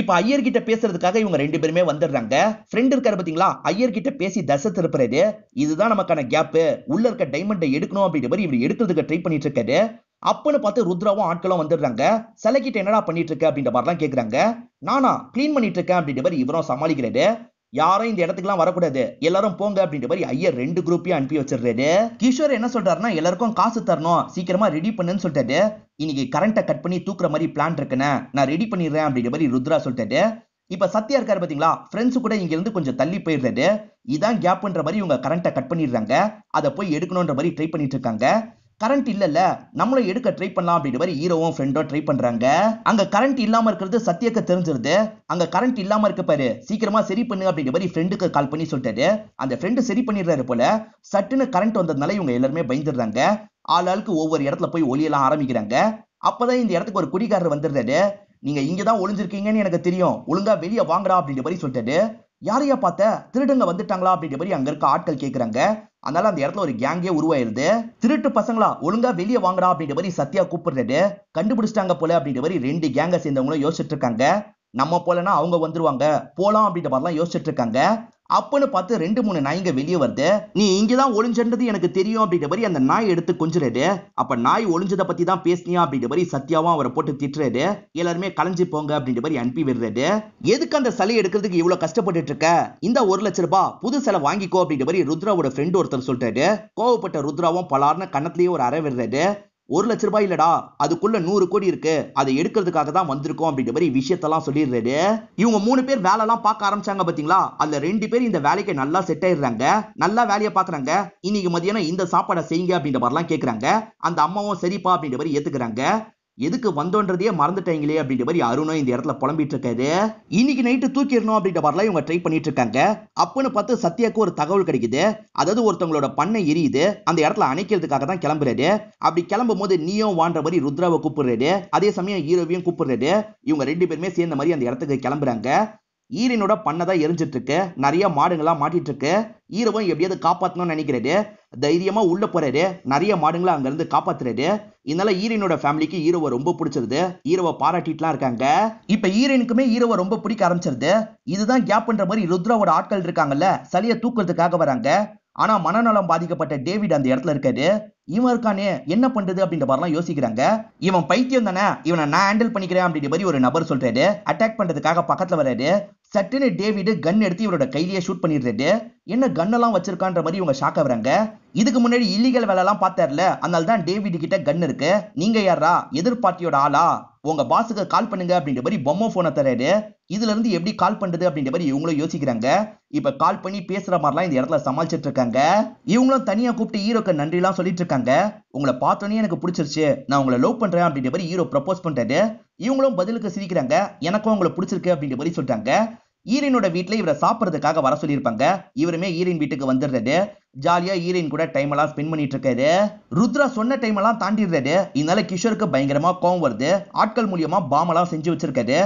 இப்ப ஐயர் கிட்ட பேசுறதுக்காக இவங்க ரெண்டு பேருமே வந்துடுறாங்க. ஃப்ரெண்ட் இருக்காரு பாத்தீங்களா, ஐயர் கிட்ட பேசி தசை திருப்புறாரு. இதுதான் நமக்கான கேப், உள்ள இருக்க டைமண்டை எடுக்கணும் அப்படின்ற மாதிரி இவர் எடுக்கிறதுக்கு ட்ரை பண்ணிட்டு இருக்காரு. அப்பன்னு பார்த்து ருத்ராவும் ஆட்களும் வந்துடுறாங்க. சிலைக்கிட்ட என்னடா பண்ணிட்டு இருக்க அப்படின்ற மாதிரிலாம் கேக்குறாங்க. நானா கிளீன் பண்ணிட்டு இருக்கேன் அப்படின்ற மாதிரி இவரும் சமாளிக்கிறாரு. யாரும் இந்த இடத்துக்குலாம் வரக்கூடாது, எல்லாரும் போங்க அப்படின்ற மாதிரி ஐயர் ரெண்டு குரூப்பையும் அனுப்பி வச்சிடுறாரு. கிஷோர் என்ன சொல்றாருன்னா, எல்லாருக்கும் காசு தரணும், சீக்கிரமா ரெடி பண்ணுன்னு சொல்லிட்டாரு. இன்னைக்கு கரண்ட்டை கட் பண்ணி தூக்குற மாதிரி பிளான் இருக்குன்னு நான் ரெடி பண்ணிடுறேன் அப்படின்ற மாதிரி ருத்ரா சொல்லிட்டாரு. இப்ப சத்யா இருக்காரு பாத்தீங்களா, ஃப்ரெண்ட்ஸ் கூட இங்க இருந்து கொஞ்சம் தள்ளி போயிடுறாரு. இதான் கேப்ன்ற மாதிரி இவங்க கரண்ட்டை கட் பண்ணிடுறாங்க. அதை போய் எடுக்கணும்ன்ற மாதிரி ட்ரை பண்ணிட்டு இருக்காங்க. கரண்ட் இல்லல்ல, நம்மளும் எடுக்க ட்ரை பண்ணலாம் அப்படின்ற மாதிரி ஹீரோவும் ஃப்ரெண்டும் ட்ரை பண்றாங்க. அங்க கரண்ட் இல்லாம இருக்கிறது சத்யாக்கு தெரிஞ்சிருது. அங்க கரண்ட் இல்லாம இருக்க பாரு, சீக்கிரமா சரி பண்ணு அப்படின்ற மாதிரி ஃப்ரெண்டுக்கு கால் பண்ணி சொல்லிட்டாரு. அந்த ஃப்ரெண்டு சரி பண்ணிடுறாரு போல. சட்டுன்னு கரண்ட் வந்ததுனால இவங்க எல்லாருமே பயந்துடுறாங்க. ஆளாளுக்கு ஒவ்வொரு இடத்துல போய் ஒளியெல்லாம் ஆரம்பிக்கிறாங்க. அப்பதான் இந்த இடத்துக்கு ஒரு குடிகாரர் வந்துடுறாரு. நீங்க இங்கதான் ஒளிஞ்சிருக்கீங்கன்னு எனக்கு தெரியும், ஒழுங்கா வெளியே வாங்கடா அப்படின்ற மாதிரி சொல்லிட்டாரு. யாரையா பார்த்த, திருடுங்க வந்துட்டாங்களா அப்படின்ற மாதிரி அங்க இருக்க ஆட்கள் கேக்குறாங்க. அதனால அந்த இடத்துல ஒரு கேங்கே உருவாயிருது. திருட்டு பசங்களா ஒழுங்கா வெளியே வாங்கடா அப்படின்ற மாதிரி சத்யா கூப்பிடுறாரு. கண்டுபிடிச்சிட்டாங்க போல அப்படின்ற மாதிரி ரெண்டு கேங்க சேர்ந்தவங்களும் யோசிச்சுட்டு இருக்காங்க. நம்ம போலனா அவங்க வந்துருவாங்க, போலாம் அப்படின்ற மாதிரிலாம் யோசிச்சுட்டு இருக்காங்க. அப்பன்னு பார்த்து 2-3 நாய்ங்க வெளியே வருது. நீ இங்கதான் ஒளிஞ்சது எனக்கு தெரியும் அப்படின்ற மாதிரி அந்த நாய் எடுத்து கொஞ்சிறாரு. அப்ப நாய் ஒளிஞ்சதை பத்தி தான் பேசினியா அப்படின்ற மாதிரி சத்யாவும் அவரை போட்டு திட்டுறாரு. எல்லாருமே கலைஞ்சு போங்க அப்படின்ற மாதிரி அனுப்பி விடுறாரு. எதுக்கு அந்த சிலை எடுக்கிறதுக்கு இவ்வளவு கஷ்டப்பட்டு இருக்க, இந்த 1 லட்சம் ரூபாய் புது சிலை வாங்கிக்கோ அப்படின்ற மாதிரி ருத்ராவோட ஃப்ரெண்ட் ஒருத்தர் சொல்லிட்டாரு. கோவப்பட்ட ருத்ராவும் பலார்னு கண்ணத்திலேயே ஒரு அறை விடுறாரு. 1 லட்சம் ரூபாய் இல்லடா, அதுக்குள்ள 100 கோடி இருக்கு, அதை எடுக்கிறதுக்காக தான் வந்திருக்கோம் அப்படின்ற மாதிரி விஷயத்தெல்லாம் சொல்லிடுறாரு. இவங்க 3 பேர் வேலை எல்லாம் பார்க்க ஆரம்பிச்சாங்க பாத்தீங்களா, அதுல 2 பேர் இந்த வேலைக்கு நல்லா செட் ஆயிடுறாங்க. நல்லா வேலையை பாக்குறாங்க. இன்னைக்கு மதியானம் இந்த சாப்பாடை செய்யுங்க அப்படின்ற மாதிரிலாம் கேக்குறாங்க. அந்த அம்மாவும் சரிப்பா அப்படின்ற மாதிரி ஏத்துக்கிறாங்க. எதுக்கு வந்தோன்றதையே மறந்துட்டாங்களே அப்படின்ற மாதிரி அருணும் இந்த இடத்துல புலம்பிட்டு இருக்காரு. இன்னைக்கு நைட்டு தூக்கிடணும் அப்படின்ற மாதிரிலாம் இவங்க ட்ரை பண்ணிட்டு இருக்காங்க. அப்பன்னு பார்த்து சத்யாக்கு ஒரு தகவல் கிடைக்குது. அதாவது ஒருத்தவங்களோட பண்ணை எரியுது, அந்த இடத்துல அணைக்கிறதுக்காக தான் கிளம்புறாரு. அப்படி கிளம்பும் போது நீயும் வான்ற மாதிரி ருத்ராவை கூப்பிடுறாரு. அதே சமயம் ஹீரோவையும் கூப்பிடுறாரு. இவங்க 2 பேருமே சேர்ந்த மாதிரி அந்த இடத்துக்கு கிளம்புறாங்க. ஈரனோட பண்ணதான் எரிஞ்சிட்டு இருக்கு, நிறைய மாடுங்களா மாட்டிட்டு இருக்கு. ஹீரோவும் எப்படியாவது காப்பாத்தணும்னு நினைக்கிறாரு. தைரியமா உள்ள போறாரு, நிறைய மாடுங்களை அங்க இருந்து காப்பாத்துறாரு. இதனால ஈரனோட ஃபேமிலிக்கு ஹீரோவை ரொம்ப பிடிச்சிருது, ஹீரோவை பாராட்டிட்டுலாம் இருக்காங்க. இப்ப ஈரனுக்குமே ஹீரோவை ரொம்ப பிடிக்க ஆரம்பிச்சிருது. இதுதான் கேப் பண்ற மாதிரி ருத்ராவோட ஆட்கள் இருக்காங்கல்ல, சலியை தூக்குறதுக்காக வராங்க. ஆனா மனநலம் பாதிக்கப்பட்ட டேவிட் அந்த இடத்துல இருக்காரு. இவன் இருக்கானே என்ன பண்றது அப்படின்ற மாதிரிலாம் யோசிக்கிறாங்க. இவன் பைத்தியம் தானே, இவனை நான் ஹேண்டில் பண்ணிக்கிறேன் அப்படின்ற மாதிரி ஒரு நபர் சொல்றாரு. அட்டாக் பண்றதுக்காக பக்கத்துல வராரு. சட்டுன்னு டேவிட் கன் எடுத்து இவரோட கையிலேயே ஷூட் பண்ணிடுறாரு. என்ன கன்னெல்லாம் வச்சிருக்கான்ற மாதிரி இவங்க ஷாக் ஆகுறாங்க. இதுக்கு முன்னாடி இல்லீகல் வேலை எல்லாம் பார்த்தார்ல, அதனால தான் டேவிட் கிட்ட கன் இருக்கு. நீங்க யாரா, எதிர்பார்ட்டியோட ஆளா, உங்க பாஸுக்கு கால் பண்ணுங்க அப்படின்ற மாதிரி பொம்மை போனை தராரு. இதுல இருந்து எப்படி கால் பண்றது அப்படின்ற மாதிரி இவங்களும் யோசிக்கிறாங்க. இப்ப கால் பண்ணி பேசுற மாதிரிலாம் இந்த இடத்துல சமாளிச்சிட்டு இருக்காங்க. இவங்களும் தனியா கூப்பிட்டு ஹீரோக்கு நன்றி எல்லாம் சொல்லிட்டு இருக்காங்க. உங்களை பார்த்தோன்னே எனக்கு பிடிச்சிருச்சு, நான் உங்களை லவ் பண்றேன் அப்படின்ற மாதிரி ஹீரோ ப்ரப்போஸ் பண்றாரு. இவங்களும் பதிலுக்கு சிரிக்கிறாங்க, எனக்கும் உங்களை பிடிச்சிருக்கு அப்படின்ற மாதிரி சொல்றாங்க. ஈரனோட வீட்டுல இவரை சாப்பிடறதுக்காக வர சொல்லியிருப்பாங்க. இவருமே ஈரன் வீட்டுக்கு வந்துடுறாரு. ஜாலியா ஈரன் கூட டைம் எல்லாம் ஸ்பெண்ட் பண்ணிட்டு இருக்காரு. ருத்ரா சொன்ன டைம் எல்லாம் தாண்டிடுறாரு. இதனால கிஷோருக்கு பயங்கரமா கோவம் வருது. ஆட்கள் மூலியமா பாம் எல்லாம் செஞ்சு வச்சிருக்காரு.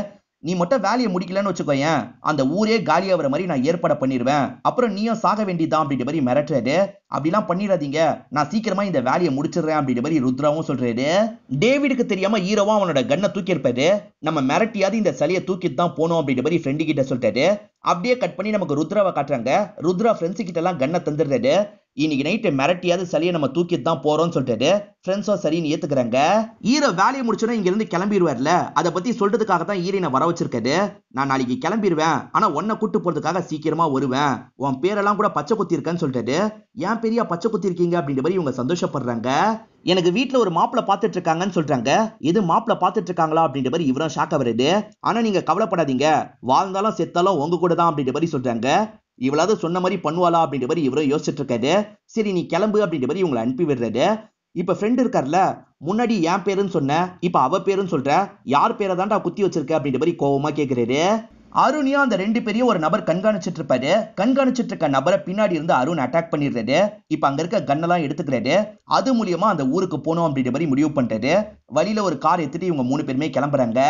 நீ மட்டும் வேலையை முடிக்கலன்னு வச்சுக்கோயேன், அந்த ஊரே காலியாகிற மாதிரி நான் ஏற்பாடு பண்ணிடுவேன், அப்புறம் நீயும் சாக வேண்டியதான் அப்படின்ற மாதிரி மிரட்டுறாரு. அப்படிலாம் பண்ணிடாதீங்க, நான் சீக்கிரமா இந்த வேலையை முடிச்சிடுறேன் அப்படின்ற மாதிரி ருத்ராவும் சொல்றாரு. டேவிடுக்கு தெரியாம ஹீரோவா அவனோட கண்ணை தூக்கி இருப்பாரு. நம்ம மிரட்டியாவது இந்த சலியை தூக்கிட்டு தான் போனோம் அப்படின்ற மாதிரி ஃப்ரெண்டு கிட்ட சொல்லிட்டாரு. அப்படியே கட் பண்ணி நமக்கு ருத்ராவை காட்டுறாங்க. ருத்ரா ஃப்ரெண்ட்ஸ் கிட்ட எல்லாம் கண்ணை தந்துடுறாரு. இன்னைக்கு நைட்டு மிரட்டியாவது சலியை நம்ம தூக்கிட்டு தான் போறோம்னு சொல்லிட்டு ஃப்ரெண்ட்ஸும் சரின்னு ஏத்துக்கிறாங்க. ஹீரோ வேலையை முடிச்சோன்னா இங்க இருந்து கிளம்பிடுவார்ல, அதை பத்தி சொல்றதுக்காக தான் ஈரனை வர வச்சிருக்காரு. நான் நாளைக்கு கிளம்பிடுவேன், ஆனா உன்னை கூட்டு போறதுக்காக சீக்கிரமா வருவேன், உன் பேரெல்லாம் கூட பச்சை குத்தி இருக்கேன்னு சொல்லிட்டு ஏன் பெரிய பச்சை குத்தி இருக்கீங்க அப்படின்ற மாதிரி இவங்க சந்தோஷப்படுறாங்க. எனக்கு வீட்டுல ஒரு மாப்பிளை பார்த்துட்டு இருக்காங்கன்னு சொல்றாங்க. எது மாப்பிளை பார்த்துட்டு இருக்காங்களா அப்படின்ற மாதிரி இவரும் ஷாக்கா வருது. ஆனா நீங்க கவலைப்படாதீங்க, வாழ்ந்தாலும் செத்தாலும் உங்க கூட தான் அப்படின்ற மாதிரி சொல்றாங்க. இவளாவது சொன்ன மாதிரி பண்ணுவாளா அப்படின்ற மாதிரி இவரும் யோசிச்சுட்டு இருக்காரு. சரி நீ கிளம்பு அப்படின்ற மாதிரி இவங்களை அனுப்பி விடுறாரு. இப்ப ஃப்ரெண்ட் இருக்கார்ல, முன்னாடி என் பேருன்னு சொன்ன, இப்ப அவ பேருன்னு சொல்ற, யார் பேரை தான்டா குத்தி வச்சிருக்க அப்படின்ற மாதிரி கோவமா கேக்குறாரு. அருணையும் அந்த ரெண்டு பேரையும் ஒரு நபர் கண்காணிச்சிட்டு இருப்பாரு. கண்காணிச்சிட்டு இருக்க நபரை பின்னாடி இருந்து அருண் அட்டாக் பண்ணிடுறாரு. இப்ப அங்க இருக்க கன்னெல்லாம் எடுத்துக்கிறாரு. அது மூலியமா அந்த ஊருக்கு போனோம் அப்படின்ற மாதிரி முடிவு பண்ணிட்டாரு. வழியில ஒரு கார் எடுத்துட்டு இவங்க 3 பேருமே கிளம்புறாங்க.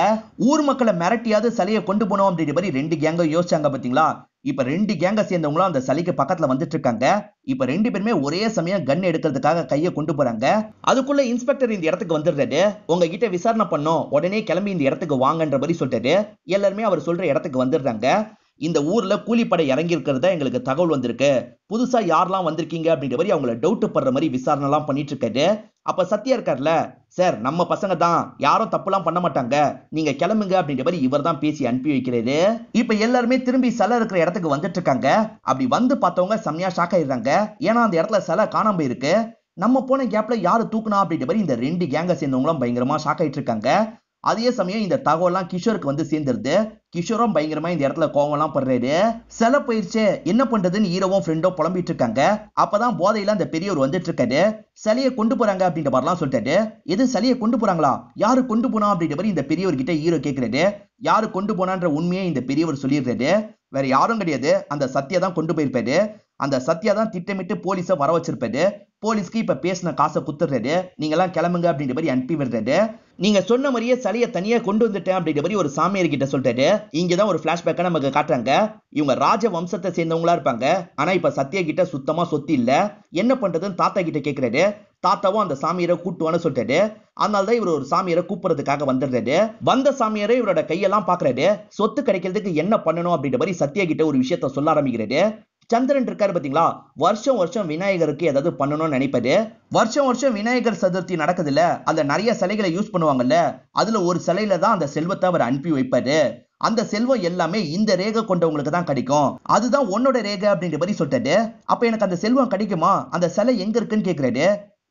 ஊர் மக்களை மிரட்டியாவது சலையை கொண்டு போனோம் அப்படின்ற மாதிரி 2 கேங்க யோசிச்சாங்க பாத்தீங்களா. இப்ப 2 கேங்க சேர்ந்தவங்களும் அந்த சலைக்கு பக்கத்துல வந்துட்டு இருக்காங்க. இப்ப 2 பேருமே ஒரே சமயம் கன் எடுக்கிறதுக்காக கையை கொண்டு போறாங்க. அதுக்குள்ள இன்ஸ்பெக்டர் இந்த இடத்துக்கு வந்துடுறாரு. உங்ககிட்ட விசாரணை பண்ணோம், உடனே கிளம்பி இந்த இடத்துக்கு வாங்கன்ற மாதிரி சொல்லிட்டாரு. எல்லாருமே அவர் சொல்ற இடத்துக்கு வந்துடுறாங்க. இந்த ஊர்ல கூலிப்படை இறங்கி இருக்கிறதா எங்களுக்கு தகவல் வந்திருக்கு, புதுசா யாரெல்லாம் வந்திருக்கீங்க அப்படின்ற மாதிரி அவங்கள டவுட் படுற மாதிரி விசாரணை எல்லாம் பண்ணிட்டு இருக்காரு. அப்ப சத்யா இருக்கார்ல, சார் நம்ம பசங்க தான், யாரும் தப்புலாம் பண்ண மாட்டாங்க, நீங்க கிளம்புங்க அப்படின்ற மாதிரி இவர் தான் பேசி அனுப்பி வைக்கிறாரு. இப்ப எல்லாருமே திரும்பி சிலை இருக்கிற இடத்துக்கு வந்துட்டு இருக்காங்க. அப்படி வந்து பார்த்தவங்க செம்மையா ஷாக் ஆயிடுறாங்க. ஏன்னா அந்த இடத்துல சிலை காணாம போயிருக்கு. நம்ம போன கேப்ல யாரு தூக்குனா அப்படின்ற மாதிரி இந்த 2 கேங்க சேர்ந்தவங்களும் பயங்கரமா ஷாக் ஆயிட்டு இருக்காங்க. அதே சமயம் இந்த தகவலாம் கிஷோருக்கு வந்து சேர்ந்துருது. கிஷோரும் பயங்கரமா இந்த இடத்துல கோவம்லாம் படுறாரு. சில போயிடுச்சு என்ன பண்றதுன்னு ஹீரோவும் ஃப்ரெண்டோ புலம்பிட்டு இருக்காங்க. அப்பதான் போதையில அந்த பெரியவர் வந்துட்டு இருக்காரு. சிலையை கொண்டு போறாங்க அப்படின்ற மாதிரிலாம் சொல்லிட்டாரு. எது சிலையை கொண்டு போறாங்களா, யாரு கொண்டு போனா அப்படின்ற மாதிரி இந்த பெரியவர் கிட்ட ஹீரோ கேட்கிறாரு. யாரு கொண்டு போனான்ற உண்மையை இந்த பெரியவர் சொல்லிடுறாரு. வேற யாரும் கிடையாது, அந்த சத்யா தான் கொண்டு போயிருப்பாரு. அந்த சத்யா தான் திட்டமிட்டு போலீஸை வர வச்சிருப்பாரு. போலீஸ்க்கு இப்ப பேசின காசை குத்துறாரு. நீங்க எல்லாம் கிளம்புங்க அப்படின்ற மாதிரி அனுப்பி விடுறாரு. நீங்க சொன்ன மாதிரியே சலியை தனியா கொண்டு வந்துட்டேன் அப்படின்ற மாதிரி ஒரு சாமியார் கிட்ட சொல்லிட்டாரு. இங்கதான் ஒரு பிளாஷ்பேக்கா நமக்கு காட்டுறாங்க. இவங்க ராஜ வம்சத்தை சேர்ந்தவங்களா இருப்பாங்க. ஆனா இப்ப சத்யா கிட்ட சுத்தமா சொத்து இல்ல. என்ன பண்றதுன்னு தாத்தா கிட்ட கேட்கிறாரு. தாத்தாவும் அந்த சாமியாரை கூட்டுவான்னு சொல்லிட்டாரு. அதனாலதான் இவர் ஒரு சாமியாரை கூப்பிடுறதுக்காக வந்துடுறாரு. வந்த சாமியாரை இவரோட கையெல்லாம் பாக்குறாரு. சொத்து கிடைக்கிறதுக்கு என்ன பண்ணணும் அப்படின்ற மாதிரி சத்யா கிட்ட ஒரு விஷயத்த சொல்ல ஆரம்பிக்கிறாரு. சந்திரன் இருக்காரு பாத்தீங்களா, வருஷம் வருஷம் விநாயகருக்கு ஏதாவது பண்ணணும்னு நினைப்பாரு. வருஷம் வருஷம் விநாயகர் சதுர்த்தி நடக்குதுல்ல, அதுல நிறைய சிலைகளை யூஸ் பண்ணுவாங்கல்ல, அதுல ஒரு சிலையில தான் அந்த செல்வத்தை அவர் அனுப்பி வைப்பாரு. அந்த செல்வம் எல்லாமே இந்த ரேகை கொண்டவங்களுக்கு தான் கிடைக்கும், அதுதான் உன்னோட ரேகை அப்படின்ற மாதிரி சொல்லிட்டாரு. அப்ப எனக்கு அந்த செல்வம் கிடைக்குமா, அந்த சிலை எங்க இருக்குன்னு கேக்குறாரு.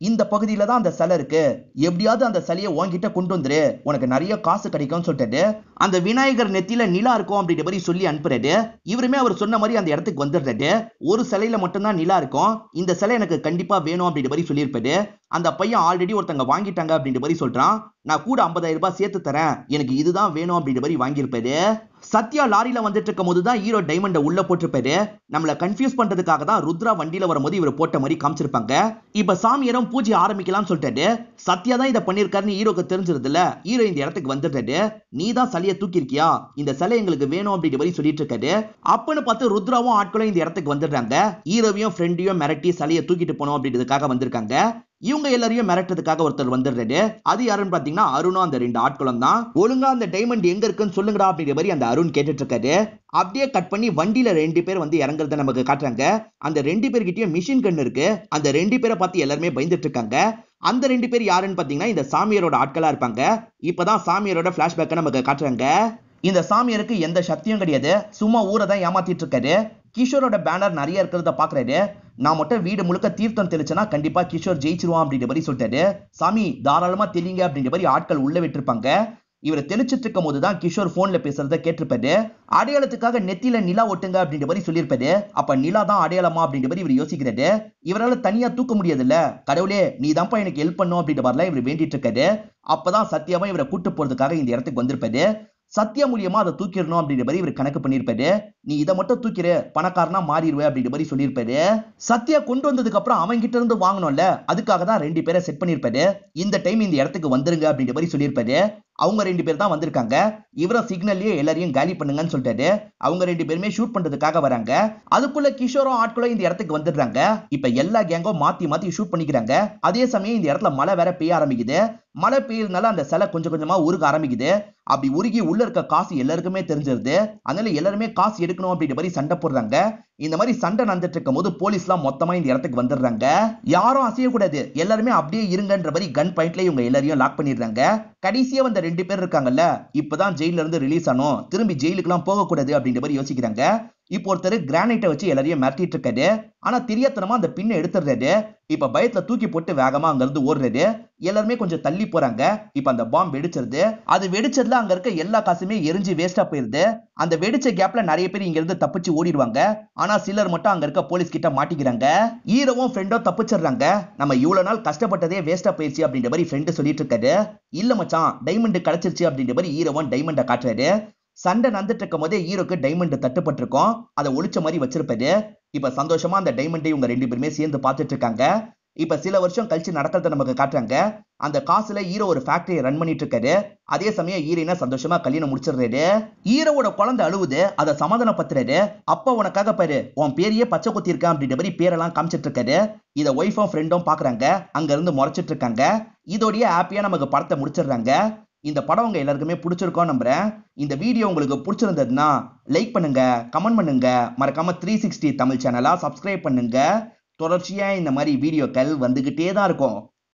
இந்த பகுதியில தான் அந்த சிலை இருக்கு, எப்படியாவது அந்த சிலையை உன்கிட்ட கொண்டு வந்துரு, உனக்கு நிறைய காசு கிடைக்கும்னு சொல்லிட்டு அந்த விநாயகர் நெத்தியில நிலா இருக்கும் அப்படின்ற மாதிரி சொல்லி அனுப்புறாரு. இவருமே அவர் சொன்ன மாதிரி அந்த இடத்துக்கு வந்துடுறாரு. ஒரு சிலையில மட்டும்தான் நிலா இருக்கும், இந்த சிலை எனக்கு கண்டிப்பா வேணும் அப்படின்ற மாதிரி சொல்லியிருப்பாரு. அந்த பையன் ஆல்ரெடி ஒருத்தங்க வாங்கிட்டாங்க அப்படின்ற மாதிரி சொல்றான். நான் கூட 50,000 ரூபாய் சேர்த்து தரேன், எனக்கு இதுதான் வேணும் அப்படின்ற மாதிரி வாங்கியிருப்பாரு. சத்யா லாரியில வந்துட்டு இருக்கும் போதுதான் ஹீரோ டைமண்ட உள்ள போட்டிருப்பாரு. நம்மள கன்ஃபியூஸ் பண்றதுக்காக தான் ருத்ரா வண்டியில வரும்போது இவர் போட்ட மாதிரி காமிச்சிருப்பாங்க. இப்ப சாமியாரும் பூஜை ஆரம்பிக்கலாம்னு சொல்லிட்டாரு. சத்யா தான் இதை பண்ணிருக்காருன்னு ஹீரோக்கு தெரிஞ்சிருதுல. ஹீரோ இந்த இடத்துக்கு வந்துட்டாரு. நீ தான் சிலையை தூக்கி இருக்கியா, இந்த சிலை எங்களுக்கு வேணும் அப்படின்ற மாதிரி சொல்லிட்டு இருக்காரு. அப்பன்னு பார்த்து ருத்ராவும் ஆட்களும் இந்த இடத்துக்கு வந்துடுறாங்க. ஹீரோவையும் ஃப்ரெண்டையும் மிரட்டி சிலையை தூக்கிட்டு போனோம் அப்படின்றதுக்காக வந்திருக்காங்க. இவங்க எல்லாரையும் மிரட்டுறதுக்காக ஒருத்தர் வந்துடுறாரு. அது யாருன்னு பாத்தீங்கன்னா அருணும் அந்த ரெண்டு ஆட்களும் தான். ஒழுங்கா அந்த டைமண்ட் எங்க இருக்குன்னு சொல்லுங்கடா அப்படிங்கிற மாதிரி அந்த அருண் கேட்டுட்டு இருக்காரு. அப்படியே கட் பண்ணி வண்டியில 2 பேர் வந்து இறங்குறத நமக்கு காட்டுறாங்க. அந்த 2 பேர்கிட்டயும் மிஷின் கன் இருக்கு. அந்த 2 பேரை பார்த்து எல்லாருமே பயந்துட்டு இருக்காங்க. அந்த 2 பேர் யாருன்னு பாத்தீங்கன்னா இந்த சாமியாரோட ஆட்களா இருப்பாங்க. இப்பதான் சாமியாரோட பிளாஷ்பேக்கை நமக்கு காட்டுறாங்க. இந்த சாமியாருக்கு எந்த சக்தியும் கிடையாது, சும்மா ஊரை தான் ஏமாத்திட்டு இருக்காரு. கிஷோரோட பேனர் நிறைய இருக்கிறத பாக்குறாரு. நான் மட்டும் வீடு முழுக்க தீர்த்தம் தெளிச்சனா கண்டிப்பா கிஷோர் ஜெயிச்சிருவான் அப்படின்ற மாதிரி சொல்லிட்டாரு. சாமி தாராளமா தெளிங்க அப்படின்ற மாதிரி ஆட்கள் உள்ள விட்டுருப்பாங்க. இவரை தெளிச்சிட்டு இருக்கும் போதுதான் கிஷோர் போன்ல பேசுறத கேட்டிருப்பாரு. அடையாளத்துக்காக நெத்தியில நிலா ஒட்டுங்க அப்படின்ற மாதிரி சொல்லியிருப்பாரு. அப்ப நிலா தான் அடையாளமா அப்படின்ற மாதிரி இவர் யோசிக்கிறாரு. இவரால் தனியா தூக்க முடியாதுல்ல, கடவுளே நீ தான்ப்பா எனக்கு ஹெல்ப் பண்ணும் அப்படின்ற மாதிரிலாம் இவர் வேண்டிட்டு இருக்காரு. அப்பதான் சத்யாவா இவரை கூட்டு போறதுக்காக இந்த இடத்துக்கு வந்திருப்பாரு. சத்யா மூலியமா அதை தூக்கிடணும் அப்படின்ற மாதிரி இவர் கணக்கு பண்ணிருப்பாரு. நீ இதை மட்டும் தூக்கிற பணக்காரனா மாறிடுவே அப்படின்ற மாதிரி சொல்லியிருப்பாரு. சத்யா கொண்டு வந்ததுக்கு அப்புறம் அவங்க கிட்ட இருந்து வாங்கணும்ல, அதுக்காக தான் 2 பேரை செட் பண்ணிருப்பாரு. இந்த டைம் இந்த இடத்துக்கு வந்துருங்க அப்படின்ற மாதிரி சொல்லியிருப்பாரு. அவங்க 2 பேர் தான் வந்திருக்காங்க. இவரும் சிக்னல்லயே எல்லாரையும் காலி பண்ணுங்கன்னு சொல்லிட்டாரு. அவங்க 2 பேருமே ஷூட் பண்றதுக்காக வராங்க. அதுக்குள்ள கிஷோரும் ஆட்களும் இந்த இடத்துக்கு வந்துடுறாங்க. இப்ப எல்லா கேங்கும் மாத்தி மாத்தி ஷூட் பண்ணிக்கிறாங்க. அதே சமயம் இந்த இடத்துல மழை வேற பெய்ய ஆரம்பிக்குது. மழை பெய்யறதுனால அந்த சிலை கொஞ்சம் கொஞ்சமா உருக ஆரம்பிக்குது. அப்படி உருகி உள்ள இருக்க காசு எல்லாருக்குமே தெரிஞ்சிருது. அதனால எல்லாருமே காசு எடுக்கணும் அப்படின்ற மாதிரி சண்டை போடுறாங்க. இந்த மாதிரி சண்டை நடந்துட்டு இருக்கும் போது போலீஸ் எல்லாம் மொத்தமா இந்த இடத்துக்கு வந்துடுறாங்க. யாரும் அசையக்கூடாது, எல்லாருமே அப்படியே இருங்கன்ற மாதிரி கன் பாயிண்ட்ல இவங்க எல்லாரையும் லாக் பண்ணிடுறாங்க. கடைசியா வந்த 2 பேர் இருக்காங்கல்ல, இப்பதான் ஜெயில இருந்து ரிலீஸ் ஆனோம், திரும்பி ஜெயிலுக்கு எல்லாம் போக கூடாது அப்படின்ற மாதிரி யோசிக்கிறாங்க. இப்போ ஒருத்தர் கிரானைட்டை வச்சு எல்லாரையும் மிரட்டிட்டு இருக்காரு. ஆனா தெரியாதனமா அந்த பின்னை எடுத்துடுறாரு. இப்ப பயத்துல தூக்கி போட்டு வேகமா அங்க இருந்து ஓடுறாரு. எல்லாருமே கொஞ்சம் தள்ளி போறாங்க. இப்ப அந்த பாம்பு வெடிச்சிருது. அது வெடிச்சதுல அங்க இருக்க எல்லா காசுமே எரிஞ்சு வேஸ்டா போயிருது. அந்த வெடிச்ச கேப்ல நிறைய பேர் இங்க இருந்து தப்பிச்சு ஓடிடுவாங்க. ஆனா சிலர் மட்டும் அங்க இருக்க போலீஸ் கிட்ட மாட்டிக்கிறாங்க. ஹீரோவும் ஃப்ரெண்டும் தப்பிச்சிடுறாங்க. நம்ம இவ்வளவு நாள் கஷ்டப்பட்டதே வேஸ்டா போயிருச்சு அப்படின்ற மாதிரி ஃப்ரெண்டு சொல்லிட்டு இருக்காரு. இல்ல மச்சான் டைமண்ட் கிடைச்சிருச்சு அப்படின்ற மாதிரி ஹீரோவும் டைமண்ட காட்டுறாரு. சண்டை நடந்துட்டு இருக்கும் போதே ஹீரோக்கு டைமண்ட் தட்டுப்பட்டிருக்கும். அதை ஒளிச்ச மாதிரி வச்சிருப்பாரு. இப்ப சந்தோஷமா அந்த டைமண்டை இவங்க 2 பேருமே சேர்ந்து பார்த்துட்டு இருக்காங்க. இப்ப சில வருஷம் கழிச்சு நடக்கிறத நமக்கு காட்டுறாங்க. அந்த காசுல ஹீரோ ஒரு ஃபேக்டரியை ரன் பண்ணிட்டு இருக்காரு. அதே சமயம் ஹீரோயினா சந்தோஷமா கல்யாணம் முடிச்சிடுறாரு. ஹீரோவோட குழந்தை அழுவுது, அதை சமாதானப்படுத்துறாரு. அப்ப உனக்காக பாரு, உன் பேரையே பச்சை குத்தி இருக்கான் அப்படின்ற மாதிரி பேரெல்லாம் காமிச்சிட்டு இருக்காரு. இதை ஒய்ஃபும் ஃப்ரெண்டும் பாக்குறாங்க. அங்க இருந்து முறைச்சிட்டு இருக்காங்க. இதோடய ஹாப்பியா நமக்கு படத்தை முடிச்சிடுறாங்க. இந்த படம் உங்க எல்லாருக்குமே பிடிச்சிருக்கோம் நம்புறேன். இந்த வீடியோ உங்களுக்கு பிடிச்சிருந்ததுன்னா லைக் பண்ணுங்க, கமெண்ட் பண்ணுங்க, மறக்காம 360 தமிழ் சேனலா சப்ஸ்கிரைப் பண்ணுங்க. தொடர்ச்சியா இந்த மாதிரி வீடியோக்கள் வந்துகிட்டே தான் இருக்கும்.